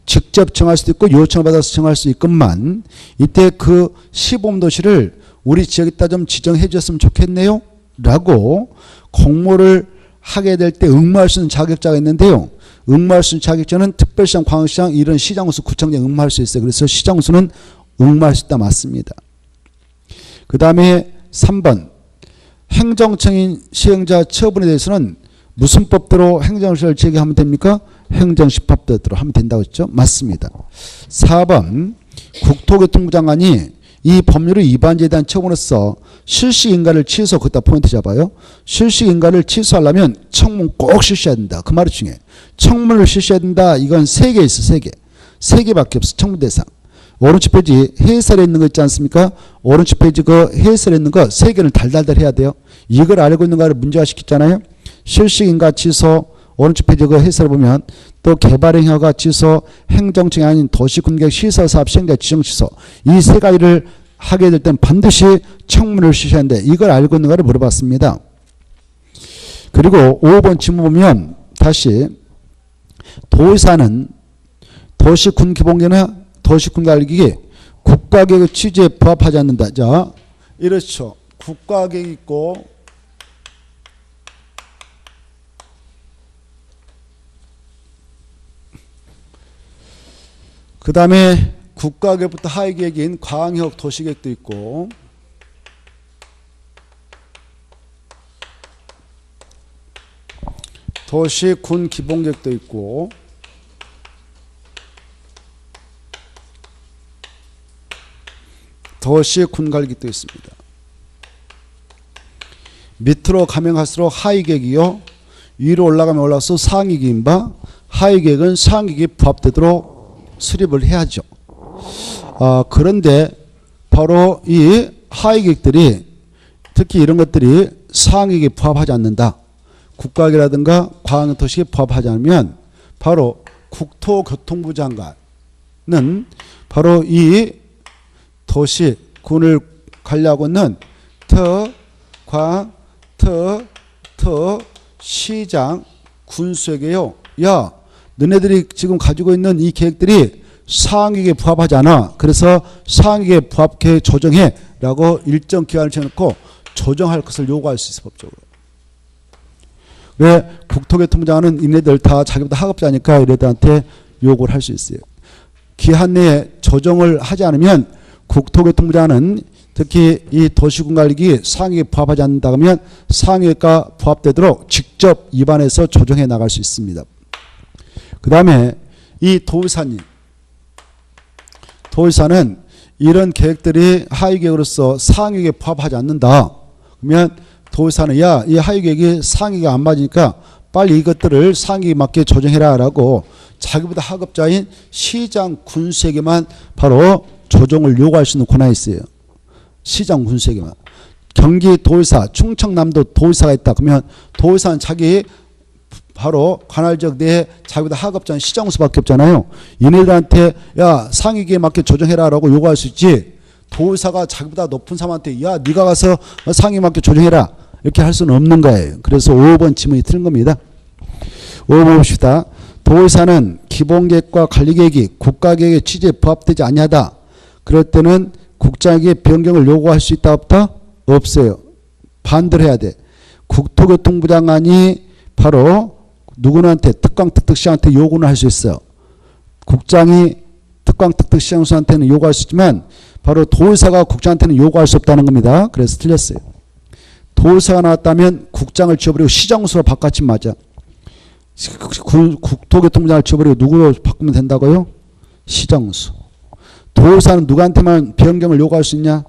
직접 정할 수도 있고 요청을 받아서 정할 수 있건만 이때 그 시범도시를 우리 지역에다 좀 지정해 주셨으면 좋겠네요 라고 공모를 하게 될 때 응모할 수 있는 자격자가 있는데요. 응모할 수 있는 자격자는 특별시장, 광역시장 이런 시장군수, 구청장 응모할 수 있어요. 그래서 시장군수는 응모할 수 있다 맞습니다. 그 다음에 3번. 행정청인 시행자 처분에 대해서는 무슨 법대로 행정시를 제기하면 됩니까? 행정시법대로 하면 된다고 했죠? 맞습니다. 4번. 국토교통부 장관이 이 법률의 위반죄에 대한 처분으로서 실시인가를 취소, 거기다 포인트 잡아요. 실시인가를 취소하려면 청문 꼭 실시해야 된다. 그 말이 중요해. 청문을 실시해야 된다. 이건 3개 있어. 3개. 3개밖에 없어. 청문 대상. 오른쪽 페이지 해설에 있는 거 있지 않습니까? 오른쪽 페이지 그 해설에 있는 거 3개를 달달달 해야 돼요. 이걸 알고 있는 거를 문제화 시켰잖아요. 실시인가 취소, 오른쪽 페이지 그 해설을 보면 또 개발행위허가 취소, 행정청이 아닌 도시군객 시설사업 시행자 지정 취소 이 3가지를 하게 될 때는 반드시 청문을 실시해야 하는데 이걸 알고 있는 거를 물어봤습니다. 그리고 5번 질문 보면 다시 도의사는 도시군 기본계나 도시군 관리기기 국가계획의 취지에 부합하지 않는다. 자, 이렇죠. 국가계획 있고 그 다음에 국가계획부터 하위계획인 광역 도시계획도 있고 도시군 기본계획도 있고 도시군 관리계획도 있습니다. 밑으로 가면 갈수록 하위계획이요. 위로 올라가면 올라가서 상위계획인 바 하위계획은 상위계획에 부합되도록 수립을 해야죠. 그런데 바로 이 하위계획들이 특히 이런 것들이 상위계획에 부합하지 않는다. 국가계획이라든가 광역도시에 부합하지 않으면 바로 국토교통부 장관은 바로 이 도시군을 관리하고 있는 시장, 군수에게요. 야, 너네들이 지금 가지고 있는 이 계획들이 상위계획에 부합하지 않아. 그래서 상위계획 부합 계획 조정해 라고 일정 기간을 정해놓고 조정할 것을 요구할 수 있어 법적으로. 왜? 국토교통부 장관은 이네들 다 자기보다 하급자니까 이네들한테 요구를 할 수 있어요. 기한 내에 조정을 하지 않으면 국토교통부 장관은 특히 이 도시군관리기 상위에 부합하지 않는다 하면 상위가 부합되도록 직접 입안해서 조정해 나갈 수 있습니다. 그 다음에 이 도의사는 이런 계획들이 하위계획으로서 상위계획에 부합하지 않는다. 그러면 도의사는 야, 이 하위계획이 상위가 안 맞으니까 빨리 이것들을 상위에 맞게 조정해라 라고 자기보다 하급자인 시장 군수에게만 바로 조정을 요구할 수 있는 권한이 있어요. 시장 군수에게만. 경기도의사, 충청남도 도의사가 있다. 그러면 도의사는 자기 바로 관할지역 내에 자기보다 하급자인 시장군수밖에 없잖아요. 얘네들한테 야 상위계에 맞게 조정해라 라고 요구할 수 있지 도의사가 자기보다 높은 사람한테 야 네가 가서 상위에 맞게 조정해라 이렇게 할 수는 없는 거예요. 그래서 5번 지문이 틀린 겁니다. 5번 봅시다. 도의사는 기본계획과 관리계획이 국가계획의 취지에 부합되지 아니하다. 그럴 때는 국장에게 변경을 요구할 수 있다 없다? 없어요. 반대로 해야 돼. 국토교통부 장관이 바로 누구한테 특강 특특시한테 요구는 할 수 있어요. 국장이 특광 특특 시장수한테는 요구할 수 있지만 바로 도의사가 국장한테는 요구할 수 없다는 겁니다. 그래서 틀렸어요. 도의사가 나왔다면 국장을 지워버리고 시정수로 바꿨지면 맞아. 국토교통부장을 지워버리고 누구로 바꾸면 된다고요? 시정수. 도의사는 누구한테만 변경을 요구할 수 있냐?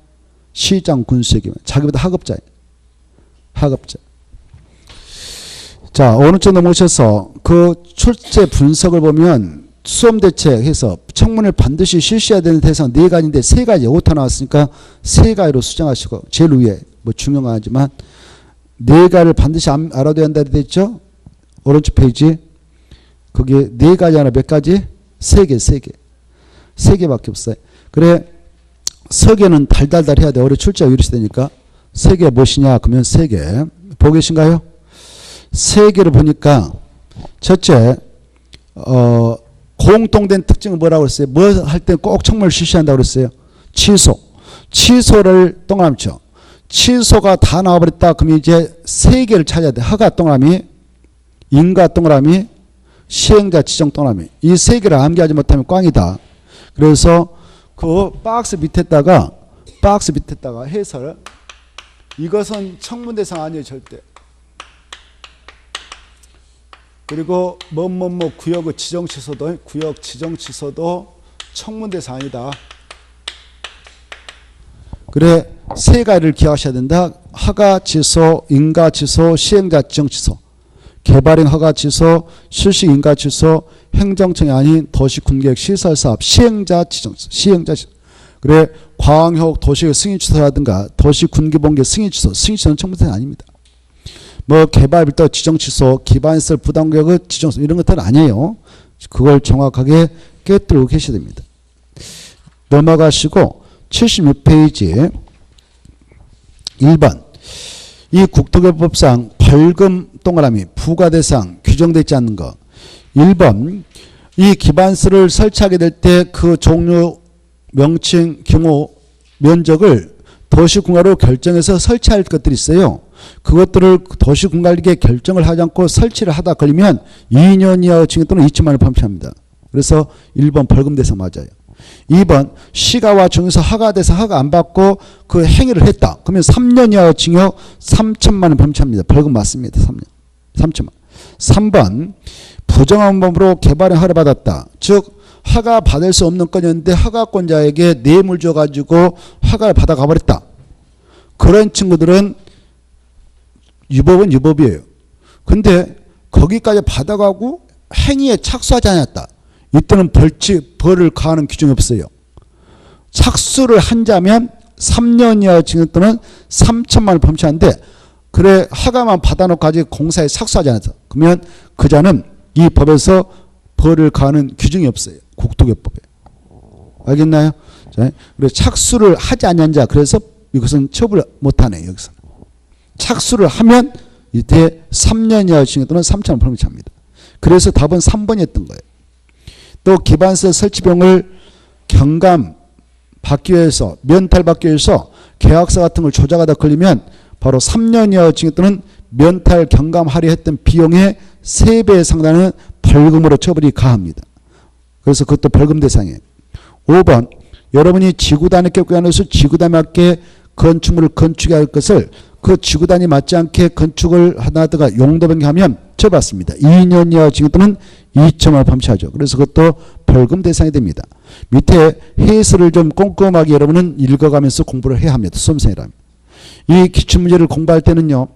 시장, 군수에게만. 자기보다 하급자예요. 하급자. 자, 어느 쪽 넘어오셔서 그 출제 분석을 보면 수험대책해서 청문을 반드시 실시해야 되는 대상 4가지인데 3가지 오타 나왔으니까 3가지로 수정하시고 제일 위에 뭐 중요한 건 아니지만 4가지를 반드시 알아둬야 한다 됐죠? 오른쪽 페이지. 그게 4가지 하나 몇 가지? 3개. 3개밖에 없어요. 그래 서계는 달달달 해야 돼. 올해 출제가 이렇게 되니까 3개 무엇이냐? 그러면 3개. 보고 계신가요? 3개를 보니까 첫째 공통된 특징은 뭐라고 그랬어요? 뭐 할 때 꼭 청문을 실시한다고 그랬어요? 취소를 동그라미 쳐. 취소가 다 나와버렸다. 그러면 이제 3개를 찾아야 돼. 허가 동그라미, 인가 동그라미, 시행자 지정 동그라미. 이 3개를 암기하지 못하면 꽝이다. 그래서 그 박스 밑에다가 해설. 이것은 청문 대상 아니에요, 절대. 그리고 뭐뭐뭐 구역의 지정 취소도 구역 지정 취소도 청문 대상 아니다. 그래 3가지를 기억하셔야 된다. 허가 취소, 인가 취소, 시행자 지정 취소. 개발행 허가 취소, 실시 인가 취소, 행정청이 아닌 도시군계획 시설사업 시행자 지정 취소. 시행자 취소. 그래 광역 도시의 승인 취소라든가 도시군기본계 승인 취소는 청문 대상 아닙니다. 뭐 개발부터 지정 취소, 기반시설 부담구역의 지정 취소 이런 것들은 아니에요. 그걸 정확하게 깨뜨리고 계셔야 됩니다. 넘어가시고 76페이지 1번 이 국토교법상 벌금 동그라미 부과대상 규정되어 있지 않는 거. 1번 이 기반시설을 설치하게 될 때 그 종류, 명칭, 규모, 면적을 도시군가로 결정해서 설치할 것들이 있어요. 그것들을 도시군관리계에 결정을 하지 않고 설치를 하다 걸리면 2년 이하 징역 또는 2천만 원 범죄합니다. 그래서 1번 벌금 대상 맞아요. 2번 시가와 중에서 허가 대상 허가 안 받고 그 행위를 했다. 그러면 3년 이하 징역 3천만 원 범죄합니다. 벌금 맞습니다. 3년. 3천만. 3번 부정한 법으로 개발에 허가받았다. 즉 허가 받을 수 없는 건이었는데 허가권자에게 뇌물 줘가지고 허가를 받아가 버렸다. 그런 친구들은 유법은 유법이에요. 근데 거기까지 받아가고 행위에 착수하지 않았다. 이때는 벌을 가하는 규정이 없어요. 착수를 한 자면 3년 이하 징역 또는 3천만 원 범죄하는데 그래 허가만 받아놓고 아직 공사에 착수하지 않았어. 그러면 그 자는 이 법에서 벌을 가하는 규정이 없어요. 국토교법에. 알겠나요? 자, 그래서 착수를 하지 않는 자 그래서 이것은 처벌 못하네. 여기서 착수를 하면 이때 3년 이하 징역 또는 3천만 원 범죄합니다. 그래서 답은 3번이었던 거예요. 또 기반시설 설치비용을 경감 받기 위해서 면탈 받기 위해서 계약서 같은 걸 조작하다 걸리면 바로 3년 이하 징역 또는 면탈 경감 할애했던 비용의 3배 상당은 벌금으로 처벌이 가합니다. 그래서 그것도 벌금 대상이에요. 5번 여러분이 지구단위 격구안에서 지구단위 맞게 건축물을 건축해야 할 것을 그 지구단위 맞지 않게 건축을 하다가 용도 변경하면 처벌받습니다. 2년 이하 징역 또는 2천만 원 범죄하죠. 그래서 그것도 벌금 대상이 됩니다. 밑에 해설을 좀 꼼꼼하게 여러분은 읽어가면서 공부를 해야 합니다. 수험생이라면. 이 기출문제를 공부할 때는요.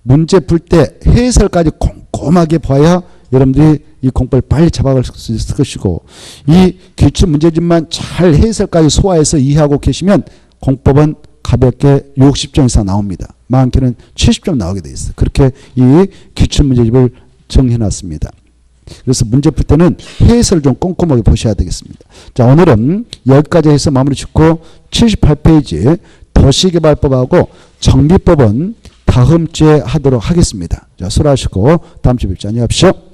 문제 풀 때 해설까지 꼼꼼하게 봐야 여러분들이 이 공부를 빨리 잡아갈 수 있을 것이고 이 기출문제집만 잘 해설까지 소화해서 이해하고 계시면 공법은 가볍게 60점 이상 나옵니다. 많게는 70점 나오게 돼 있어요. 그렇게 이 기출문제집을 정해놨습니다. 그래서 문제 풀 때는 해설을 좀 꼼꼼하게 보셔야 되겠습니다. 자, 오늘은 여기까지 해서 마무리 짓고 78페이지 도시개발법하고 정비법은 다음 주에 하도록 하겠습니다. 자, 수고하시고 다음 주에 뵙죠. 안녕히 가십시오.